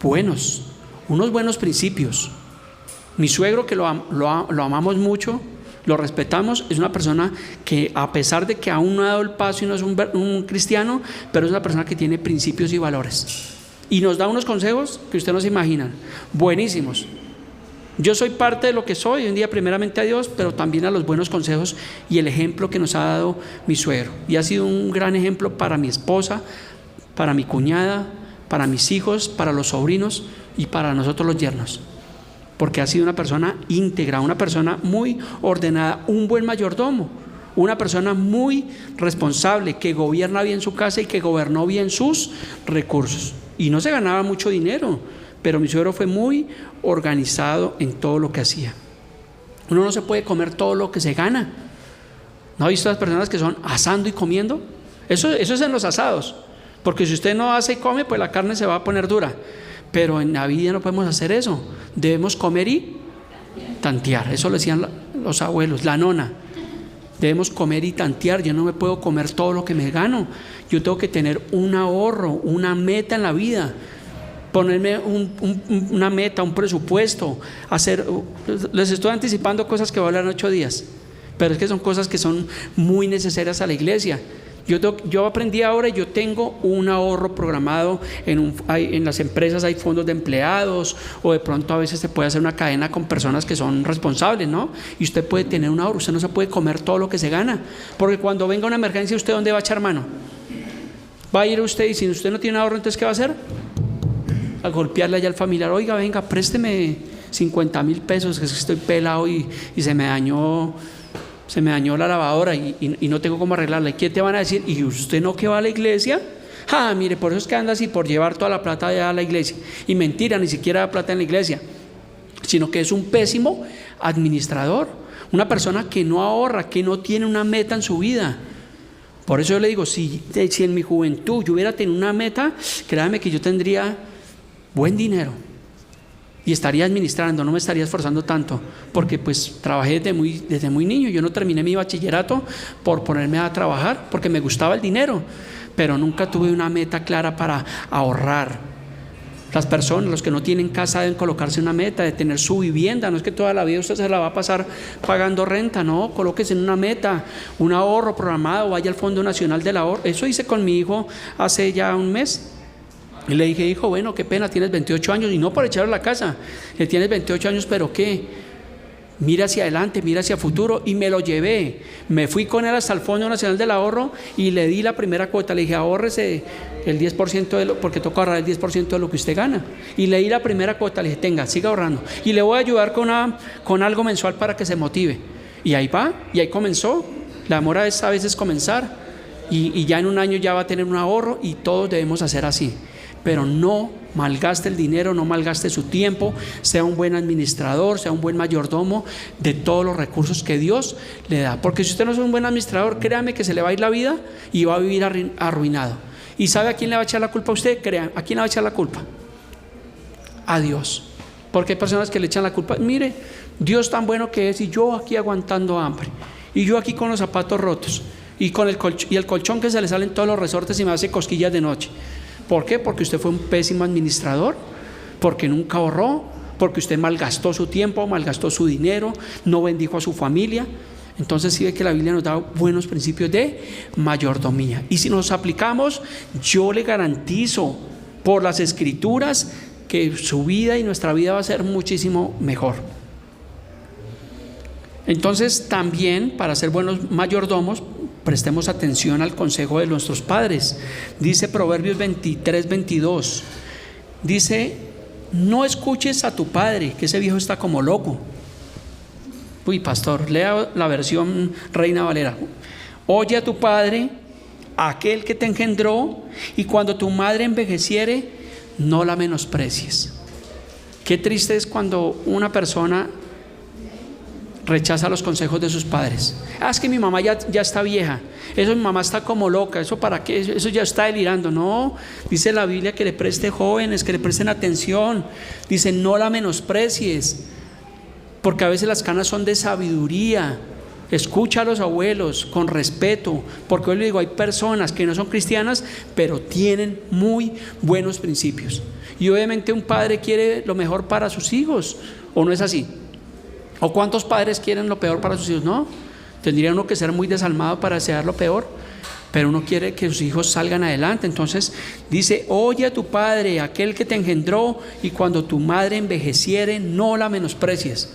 buenos, unos buenos principios. Mi suegro, que lo amamos mucho, lo respetamos, es una persona que, a pesar de que aún no ha dado el paso y no es un cristiano, pero es una persona que tiene principios y valores. Y nos da unos consejos que ustedes no se imaginan, buenísimos. Yo soy parte de lo que soy hoy en día, primeramente a Dios, pero también a los buenos consejos y el ejemplo que nos ha dado mi suegro. Y ha sido un gran ejemplo para mi esposa, para mi cuñada, para mis hijos, para los sobrinos y para nosotros los yernos. Porque ha sido una persona íntegra, una persona muy ordenada, un buen mayordomo, una persona muy responsable, que gobierna bien su casa y que gobernó bien sus recursos. Y no se ganaba mucho dinero, pero mi suegro fue muy organizado en todo lo que hacía. Uno no se puede comer todo lo que se gana. ¿No ha visto las personas que son asando y comiendo? Eso es en los asados, porque si usted no asa y come, pues la carne se va a poner dura. Pero en la vida no podemos hacer eso. Debemos comer y tantear. Eso lo decían los abuelos, la nona. Debemos comer y tantear. Yo no me puedo comer todo lo que me gano. Yo tengo que tener un ahorro, una meta en la vida. Ponerme una meta, un presupuesto, les estoy anticipando cosas que voy a hablar en 8 días, pero es que son cosas que son muy necesarias a la iglesia. Yo aprendí ahora y yo tengo un ahorro programado. En las empresas hay fondos de empleados, o de pronto a veces se puede hacer una cadena con personas que son responsables, ¿no? Y usted puede tener un ahorro. Usted no se puede comer todo lo que se gana, porque cuando venga una emergencia, ¿usted dónde va a echar mano? Va a ir usted, y si usted no tiene ahorro, entonces ¿qué va a hacer? A golpearle allá al familiar: oiga, venga, présteme 50,000 pesos, que es que estoy pelado y se me dañó se me dañó la lavadora y no tengo cómo arreglarla. ¿Y qué te van a decir? ¿Y usted no que va a la iglesia? Mire, por eso es que anda así, por llevar toda la plata allá a la iglesia. Y mentira, ni siquiera da plata en la iglesia, sino que es un pésimo administrador, una persona que no ahorra, que no tiene una meta en su vida. Por eso yo le digo, si en mi juventud yo hubiera tenido una meta, créame que yo tendría buen dinero y estaría administrando, no me estaría esforzando tanto, porque pues trabajé desde muy niño. Yo no terminé mi bachillerato por ponerme a trabajar, porque me gustaba el dinero, pero nunca tuve una meta clara para ahorrar. Las personas, los que no tienen casa, deben colocarse una meta de tener su vivienda. No es que toda la vida usted se la va a pasar pagando renta, no, colóquese en una meta, un ahorro programado, vaya al Fondo Nacional del Ahorro. Eso hice con mi hijo hace ya un mes. Y le dije, hijo, bueno, qué pena, tienes 28 años, y no por echarle a la casa, que tienes 28 años, pero ¿qué? Mira hacia adelante, mira hacia futuro. Y me lo llevé, me fui con él hasta el Fondo Nacional del Ahorro y le di la primera cuota. Le dije, ahórrese el 10% porque toca ahorrar el 10% de lo que usted gana. Y le di la primera cuota, le dije, tenga, siga ahorrando. Y le voy a ayudar con algo mensual para que se motive. Y ahí va, y ahí comenzó. La demora es a veces comenzar. Y ya en un año ya va a tener un ahorro, y todos debemos hacer así. Pero no malgaste el dinero, no malgaste su tiempo, sea un buen administrador, sea un buen mayordomo de todos los recursos que Dios le da. Porque si usted no es un buen administrador, créame que se le va a ir la vida y va a vivir arruinado. ¿Y sabe a quién le va a echar la culpa a usted? Créame, ¿a quién le va a echar la culpa? A Dios. Porque hay personas que le echan la culpa. Mire, Dios tan bueno que es, y yo aquí aguantando hambre, y yo aquí con los zapatos rotos, y con el colchón que se le salen todos los resortes y me hace cosquillas de noche. ¿Por qué? Porque usted fue un pésimo administrador, porque nunca ahorró, porque usted malgastó su tiempo, malgastó su dinero, no bendijo a su familia. Entonces sí ve que la Biblia nos da buenos principios de mayordomía. Y si nos aplicamos, yo le garantizo por las Escrituras que su vida y nuestra vida va a ser muchísimo mejor. Entonces también, para ser buenos mayordomos, prestemos atención al consejo de nuestros padres. Dice Proverbios 23:22, dice, no escuches a tu padre, que ese viejo está como loco. Uy, pastor, lea la versión Reina Valera. Oye a tu padre, aquel que te engendró, y cuando tu madre envejeciere, no la menosprecies. Qué triste es cuando una persona rechaza los consejos de sus padres. Es que mi mamá ya está vieja, eso mi mamá está como loca, eso para qué, eso ya está delirando. No, dice la Biblia que le preste jóvenes, que le presten atención. Dice, no la menosprecies, porque a veces las canas son de sabiduría. Escucha a los abuelos con respeto, porque hoy le digo, hay personas que no son cristianas, pero tienen muy buenos principios. Y obviamente un padre quiere lo mejor para sus hijos, ¿o no es así? ¿O cuántos padres quieren lo peor para sus hijos? No, tendría uno que ser muy desalmado para desear lo peor, pero uno quiere que sus hijos salgan adelante. Entonces dice, oye a tu padre, aquel que te engendró, y cuando tu madre envejeciere, no la menosprecies.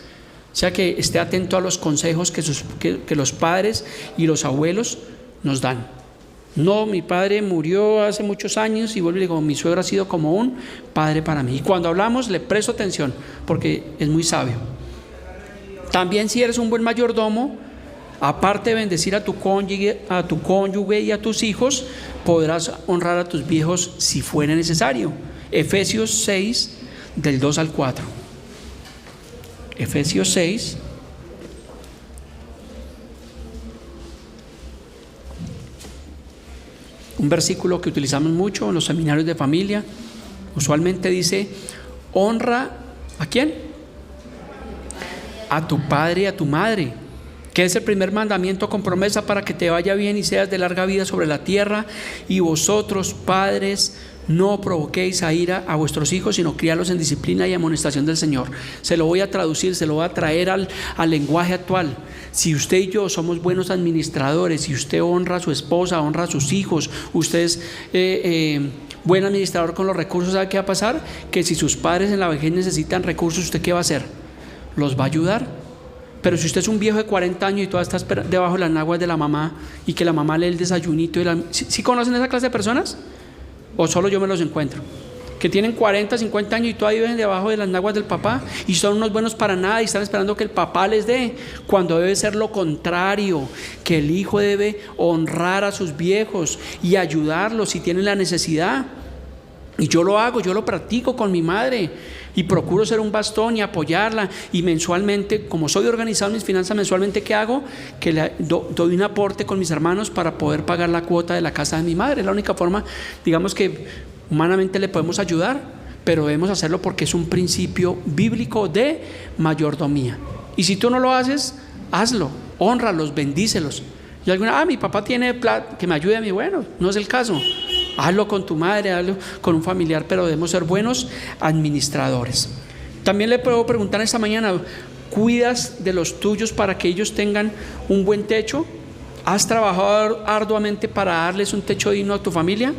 O sea, que esté atento a los consejos que los padres y los abuelos nos dan. No, mi padre murió hace muchos años, y vuelvo y digo, mi suegro ha sido como un padre para mí. Y cuando hablamos le presto atención, porque es muy sabio. También, si eres un buen mayordomo, aparte de bendecir a tu cónyuge y a tus hijos, podrás honrar a tus viejos si fuera necesario. Efesios 6, del 2 al 4. Efesios 6. Un versículo que utilizamos mucho en los seminarios de familia. Usualmente dice, honra ¿a quién? A tu padre y a tu madre, que es el primer mandamiento con promesa para que te vaya bien y seas de larga vida sobre la tierra. Y vosotros, padres, no provoquéis a ira a vuestros hijos, sino criarlos en disciplina y amonestación del Señor. Se lo voy a traducir, se lo voy a traer al lenguaje actual. Si usted y yo somos buenos administradores, si usted honra a su esposa, honra a sus hijos, usted es buen administrador con los recursos, ¿sabe qué va a pasar? Que si sus padres en la vejez necesitan recursos, ¿usted qué va a hacer? Los va a ayudar. Pero si usted es un viejo de 40 años y todavía estás debajo de las naguas de la mamá, y que la mamá lee el desayunito, ¿Sí conocen esa clase de personas? ¿O solo yo me los encuentro? que tienen 40, 50 años y todavía viven debajo de las naguas del papá y son unos buenos para nada y están esperando que el papá les dé, cuando debe ser lo contrario, que el hijo debe honrar a sus viejos y ayudarlos si tienen la necesidad. Y yo lo hago, yo lo practico con mi madre y procuro ser un bastón y apoyarla, y mensualmente, como soy organizado en mis finanzas, mensualmente, ¿qué hago? Que le doy un aporte con mis hermanos para poder pagar la cuota de la casa de mi madre. Es la única forma, digamos, que humanamente le podemos ayudar, pero debemos hacerlo porque es un principio bíblico de mayordomía. Y si tú no lo haces, hazlo, hónralos, bendícelos. Y alguna, mi papá tiene plata, que me ayude a mí. Bueno, no es el caso. Hazlo con tu madre, hazlo con un familiar, pero debemos ser buenos administradores. También le puedo preguntar esta mañana, ¿cuidas de los tuyos para que ellos tengan un buen techo? ¿Has trabajado arduamente para darles un techo digno a tu familia?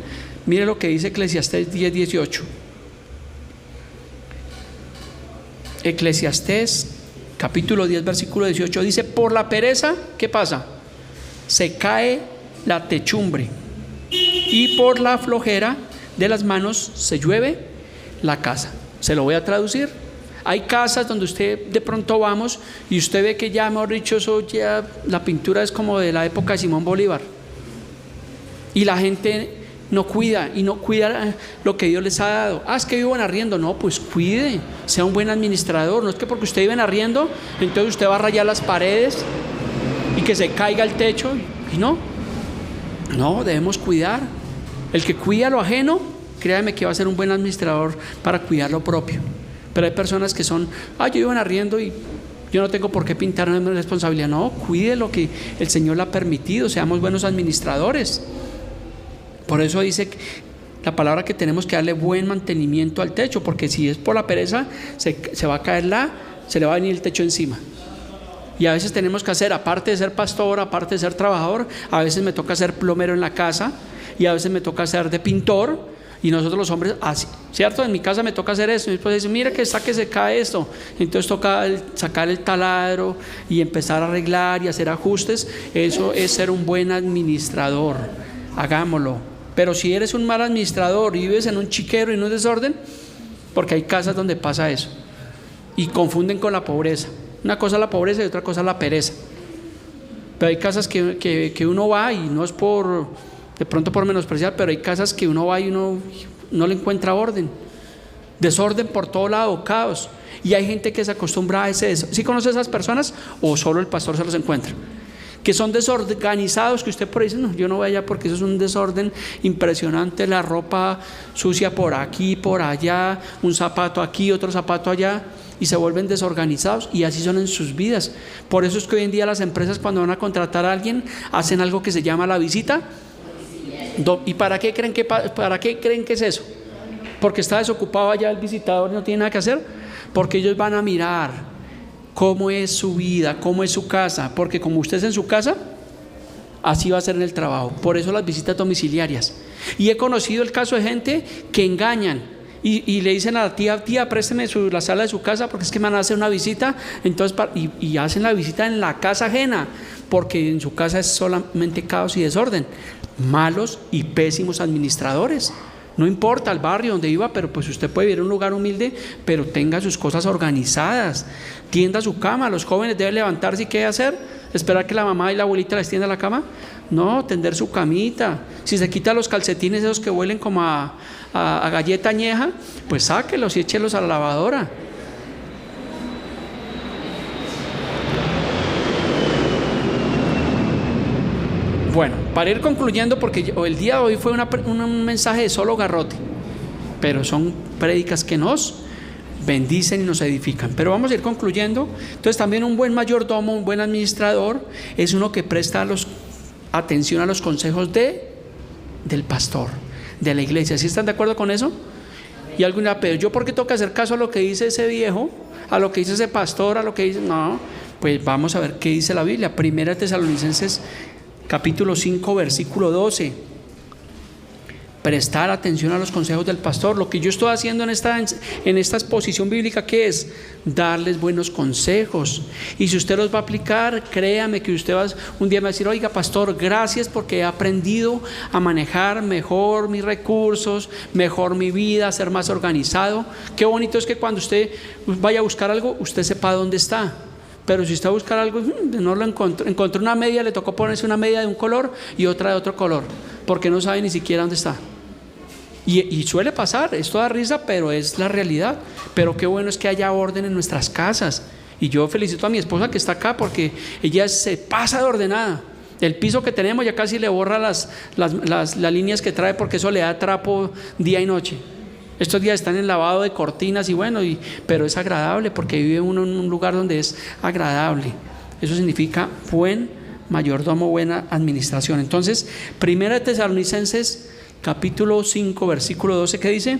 Mire lo que dice Eclesiastés 10:18. Eclesiastés capítulo 10 versículo 18 dice: por la pereza, ¿qué pasa? Se cae la techumbre, y por la flojera de las manos se llueve la casa. Se lo voy a traducir. Hay casas donde usted de pronto vamos y usted ve que ya, mejor dicho, eso ya, la pintura es como de la época de Simón Bolívar, y la gente no cuida lo que Dios les ha dado. Es que vivo en arriendo. No, pues cuide, sea un buen administrador. No es que porque usted vive en arriendo entonces usted va a rayar las paredes y que se caiga el techo, y no, debemos cuidar. El que cuida lo ajeno, créame que va a ser un buen administrador para cuidar lo propio. Pero hay personas que son, yo vivo en arriendo y yo no tengo por qué pintar mi responsabilidad. No, cuide lo que el Señor le ha permitido, seamos buenos administradores. Por eso dice la palabra que tenemos que darle buen mantenimiento al techo, porque si es por la pereza, se va a caer se le va a venir el techo encima. Y a veces tenemos que hacer, aparte de ser pastor, aparte de ser trabajador, a veces me toca ser plomero en la casa, y a veces me toca ser de pintor, y nosotros los hombres, ¿cierto? En mi casa me toca hacer eso. Mi esposa dice, mira que está que se cae esto. Entonces toca sacar el taladro y empezar a arreglar y hacer ajustes. Eso es ser un buen administrador. Hagámoslo. Pero si eres un mal administrador y vives en un chiquero y en un desorden, porque hay casas donde pasa eso, y confunden con la pobreza. Una cosa es la pobreza y otra cosa es la pereza. Pero hay casas que uno va, y no es de pronto por menospreciar, pero hay casas que uno va y uno no le encuentra orden. Desorden por todo lado, caos. Y hay gente que se acostumbra a ese. ¿Sí conoce a esas personas o solo el pastor se los encuentra? Que son desorganizados, que usted por ahí dice, no, yo no voy allá porque eso es un desorden impresionante, la ropa sucia por aquí, por allá, un zapato aquí, otro zapato allá, y se vuelven desorganizados, y así son en sus vidas. Por eso es que hoy en día las empresas, cuando van a contratar a alguien, hacen algo que se llama la visita. ¿Y para qué creen que es eso? Porque está desocupado allá el visitador y no tiene nada que hacer. Porque ellos van a mirar cómo es su vida, cómo es su casa, porque como usted es en su casa, así va a ser en el trabajo. Por eso las visitas domiciliarias. Y he conocido el caso de gente que engañan y le dicen a la tía, présteme la sala de su casa porque es que me van a hacer una visita. Entonces, y hacen la visita en la casa ajena, porque en su casa es solamente caos y desorden. Malos y pésimos administradores. No importa el barrio donde viva, pero pues usted puede vivir en un lugar humilde, pero tenga sus cosas organizadas, tienda su cama. Los jóvenes deben levantarse y ¿qué hacer? ¿Esperar que la mamá y la abuelita les tienda la cama? No, tender su camita. Si se quita los calcetines esos que huelen como a galleta añeja, pues sáquelos y échelos a la lavadora. Bueno, para ir concluyendo, porque el día de hoy fue un mensaje de solo garrote, pero son prédicas que nos bendicen y nos edifican. Pero vamos a ir concluyendo. Entonces también un buen mayordomo, un buen administrador, es uno que presta atención a los consejos del pastor, de la iglesia. ¿Sí están de acuerdo con eso? Y alguna, pero yo ¿por qué tengo que hacer caso a lo que dice ese viejo, a lo que dice ese pastor, a lo que dice? No, pues vamos a ver qué dice la Biblia. Primera Tesalonicenses capítulo 5 versículo 12. prestar atención a los consejos del pastor. Lo que yo estoy haciendo en esta exposición bíblica, ¿qué es? Darles buenos consejos. Y si usted los va a aplicar, créame que usted un día me va a decir: oiga, pastor, gracias porque he aprendido a manejar mejor mis recursos, mejor mi vida, a ser más organizado. Qué bonito es que cuando usted vaya a buscar algo, usted sepa dónde está. Pero si usted va a buscar algo, no lo encontró una media, le tocó ponerse una media de un color y otra de otro color, porque no sabe ni siquiera dónde está. Y suele pasar, esto da risa, pero es la realidad. Pero qué bueno es que haya orden en nuestras casas. Y yo felicito a mi esposa que está acá, porque ella se pasa de ordenada. El piso que tenemos ya casi le borra las líneas que trae, porque eso le da trapo día y noche. Estos días están en lavado de cortinas y bueno, pero es agradable, porque vive uno en un lugar donde es agradable. Eso significa buen mayordomo, buena administración. Entonces, 1 Tesalonicenses capítulo 5 versículo 12, ¿qué dice?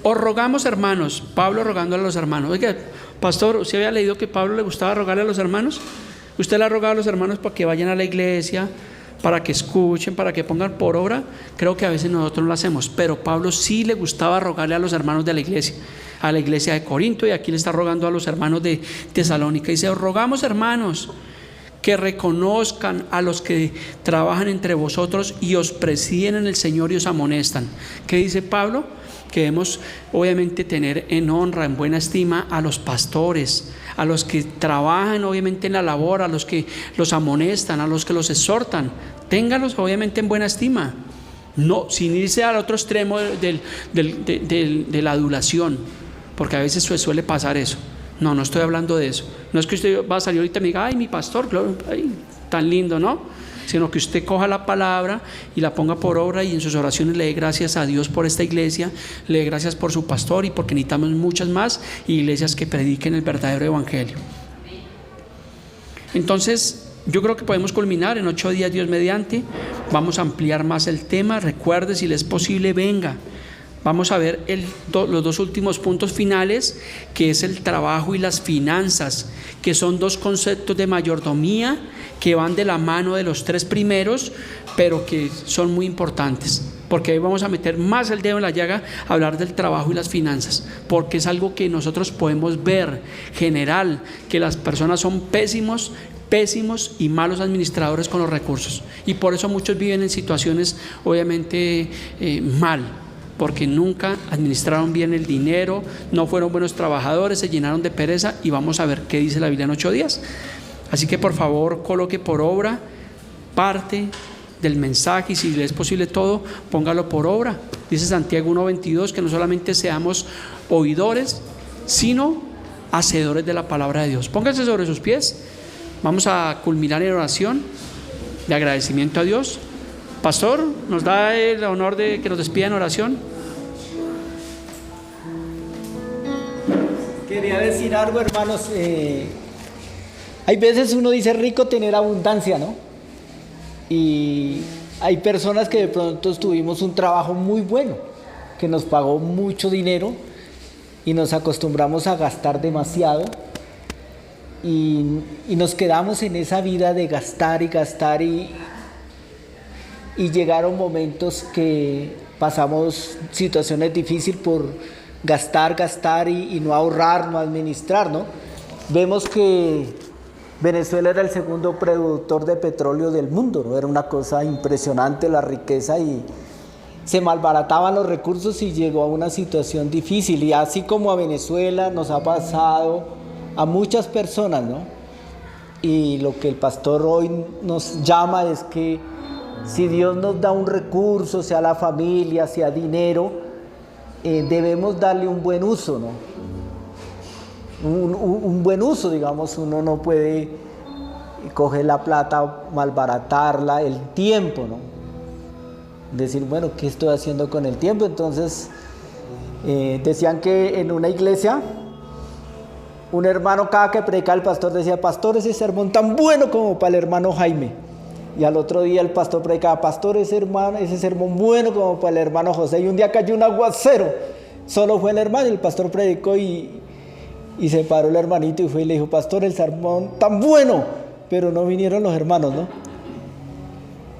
Os rogamos, hermanos, Pablo rogando a los hermanos. Oiga, pastor, ¿usted había leído que Pablo le gustaba rogarle a los hermanos? ¿Usted le ha rogado a los hermanos para que vayan a la iglesia, para que escuchen, para que pongan por obra? Creo que a veces nosotros no lo hacemos, pero Pablo sí le gustaba rogarle a los hermanos de la iglesia, a la iglesia de Corinto, y aquí le está rogando a los hermanos de Tesalónica. Dice: os rogamos, hermanos, que reconozcan a los que trabajan entre vosotros y os presiden en el Señor y os amonestan. ¿Qué dice Pablo? Que debemos obviamente tener en honra, en buena estima a los pastores, a los que trabajan obviamente en la labor, a los que los amonestan, a los que los exhortan. Téngalos obviamente en buena estima, no sin irse al otro extremo de la adulación, porque a veces suele pasar eso. No estoy hablando de eso. No es que usted va a salir ahorita y me diga: ay, mi pastor, ay, tan lindo, ¿no? Sino que usted coja la palabra y la ponga por obra, y en sus oraciones le dé gracias a Dios por esta iglesia, le dé gracias por su pastor, y porque necesitamos muchas más iglesias que prediquen el verdadero evangelio. Entonces, yo creo que podemos culminar en 8 días, Dios mediante. Vamos a ampliar más el tema. Recuerde, si le es posible, venga. Vamos a ver los dos últimos puntos finales, que es el trabajo y las finanzas, que son dos conceptos de mayordomía que van de la mano de los 3 primeros, pero que son muy importantes, porque ahí vamos a meter más el dedo en la llaga, a hablar del trabajo y las finanzas, porque es algo que nosotros podemos ver general, que las personas son pésimos y malos administradores con los recursos, y por eso muchos viven en situaciones obviamente mal, porque nunca administraron bien el dinero, no fueron buenos trabajadores, se llenaron de pereza. Y vamos a ver qué dice la Biblia en 8 días. Así que por favor, coloque por obra parte del mensaje, y si le es posible todo, póngalo por obra. Dice Santiago 1:22 que no solamente seamos oidores, sino hacedores de la palabra de Dios. Póngase sobre sus pies. Vamos a culminar en oración de agradecimiento a Dios. Pastor, nos da el honor de que nos despida en oración. Quería decir algo, hermanos. Hay veces uno dice rico tener abundancia, ¿no? Y hay personas que de pronto tuvimos un trabajo muy bueno, que nos pagó mucho dinero, y nos acostumbramos a gastar demasiado, y nos quedamos en esa vida de gastar y gastar, y llegaron momentos que pasamos situaciones difíciles por gastar y no ahorrar, no administrar, ¿no? Vemos que Venezuela era el segundo productor de petróleo del mundo, ¿no? Era una cosa impresionante la riqueza, y se malbarataban los recursos, y llegó a una situación difícil. Y así como a Venezuela nos ha pasado a muchas personas, ¿no? Y lo que el pastor hoy nos llama es que si Dios nos da un recurso, sea la familia, sea dinero, debemos darle un buen uso, ¿no? Un buen uso, digamos. Uno no puede coger la plata, malbaratarla, el tiempo, ¿no? Decir, bueno, ¿qué estoy haciendo con el tiempo? Entonces, decían que en una iglesia, un hermano, cada que predicaba el pastor decía: pastor, ese sermón tan bueno como para el hermano Jaime. Y al otro día el pastor predicaba: pastor, ese sermón bueno como para el hermano José. Y un día cayó un aguacero, solo fue el hermano, y el pastor predicó, y se paró el hermanito y fue y le dijo: pastor, el sermón tan bueno, pero no vinieron los hermanos, ¿no?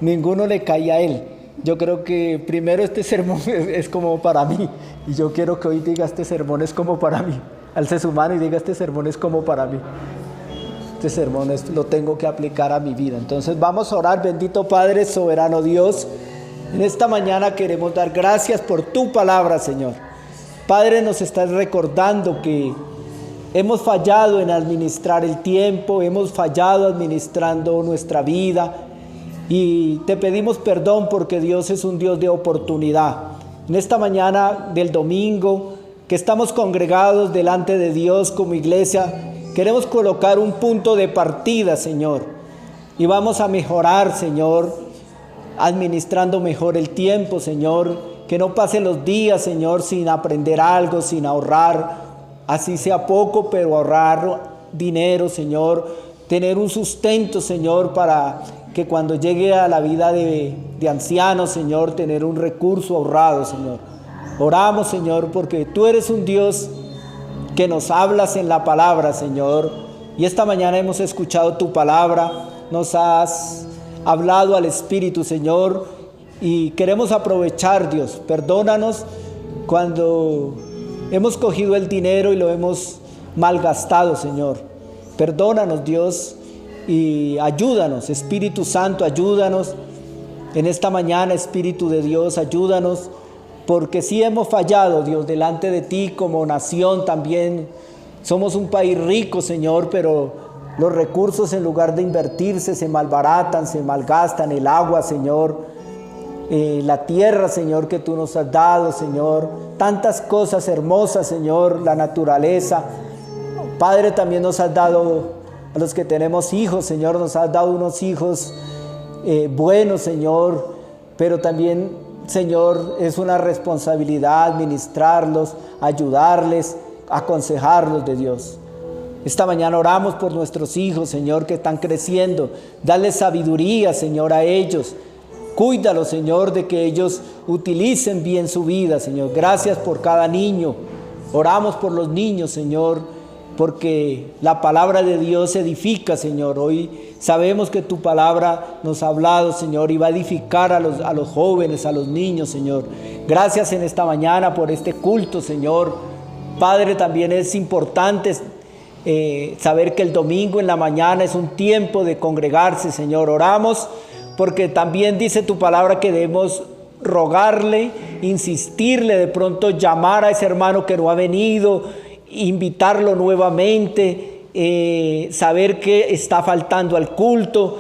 Ninguno le caía a él. Yo creo que primero este sermón es como para mí, y yo quiero que hoy diga este sermón es como para mí. Alce su mano y diga este sermón es como para mí. Este sermón lo tengo que aplicar a mi vida. Entonces vamos a orar. Bendito Padre, soberano Dios, en esta mañana queremos dar gracias por tu palabra, Señor. Padre, nos estás recordando que hemos fallado en administrar el tiempo, hemos fallado administrando nuestra vida, y te pedimos perdón porque Dios es un Dios de oportunidad. En esta mañana del domingo que estamos congregados delante de Dios como iglesia, queremos colocar un punto de partida, Señor, y vamos a mejorar, Señor, administrando mejor el tiempo, Señor, que no pasen los días, Señor, sin aprender algo, sin ahorrar, así sea poco, pero ahorrar dinero, Señor, tener un sustento, Señor, para que cuando llegue a la vida de anciano, Señor, tener un recurso ahorrado, Señor. Oramos, Señor, porque tú eres un Dios que nos hablas en la palabra, Señor, y esta mañana hemos escuchado tu palabra, nos has hablado al Espíritu, Señor, y queremos aprovechar, Dios. Perdónanos cuando hemos cogido el dinero y lo hemos malgastado, Señor. Perdónanos, Dios, y ayúdanos, Espíritu Santo, ayúdanos en esta mañana, Espíritu de Dios, ayúdanos, porque sí hemos fallado, Dios, delante de ti como nación también. Somos un país rico, Señor, pero los recursos, en lugar de invertirse, se malbaratan, se malgastan. El agua, Señor, la tierra, Señor, que tú nos has dado, Señor, tantas cosas hermosas, Señor, la naturaleza. Padre, también nos has dado, a los que tenemos hijos, Señor, nos has dado unos hijos buenos, Señor, pero también, Señor, es una responsabilidad administrarlos, ayudarles, aconsejarlos de Dios. Esta mañana oramos por nuestros hijos, Señor, que están creciendo. Dale sabiduría, Señor, a ellos. Cuídalos, Señor, de que ellos utilicen bien su vida, Señor. Gracias por cada niño. Oramos por los niños, Señor, porque la palabra de Dios edifica, Señor. Hoy sabemos que tu palabra nos ha hablado, Señor, y va a edificar a los jóvenes, a los niños, Señor. Gracias en esta mañana por este culto, Señor. Padre, también es importante saber que el domingo en la mañana es un tiempo de congregarse, Señor. Oramos porque también dice tu palabra que debemos rogarle, insistirle, de pronto llamar a ese hermano que no ha venido, invitarlo nuevamente, saber que está faltando al culto,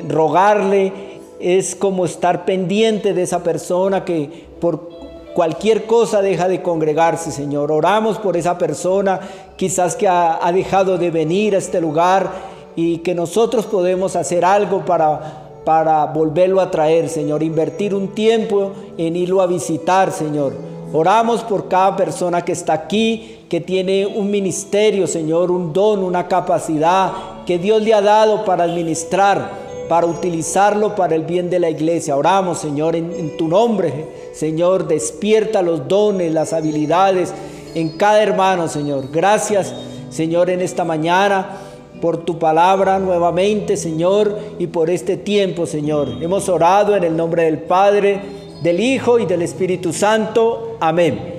rogarle, es como estar pendiente de esa persona que por cualquier cosa deja de congregarse, Señor. Oramos por esa persona quizás que ha dejado de venir a este lugar, y que nosotros podemos hacer algo para volverlo a traer, Señor, invertir un tiempo en irlo a visitar, Señor. Oramos por cada persona que está aquí, que tiene un ministerio, Señor, un don, una capacidad que Dios le ha dado para administrar, para utilizarlo para el bien de la iglesia. Oramos, Señor, en tu nombre, Señor, despierta los dones, las habilidades en cada hermano, Señor. Gracias, Señor, en esta mañana por tu palabra nuevamente, Señor, y por este tiempo, Señor. Hemos orado en el nombre del Padre, del Hijo y del Espíritu Santo. Amén.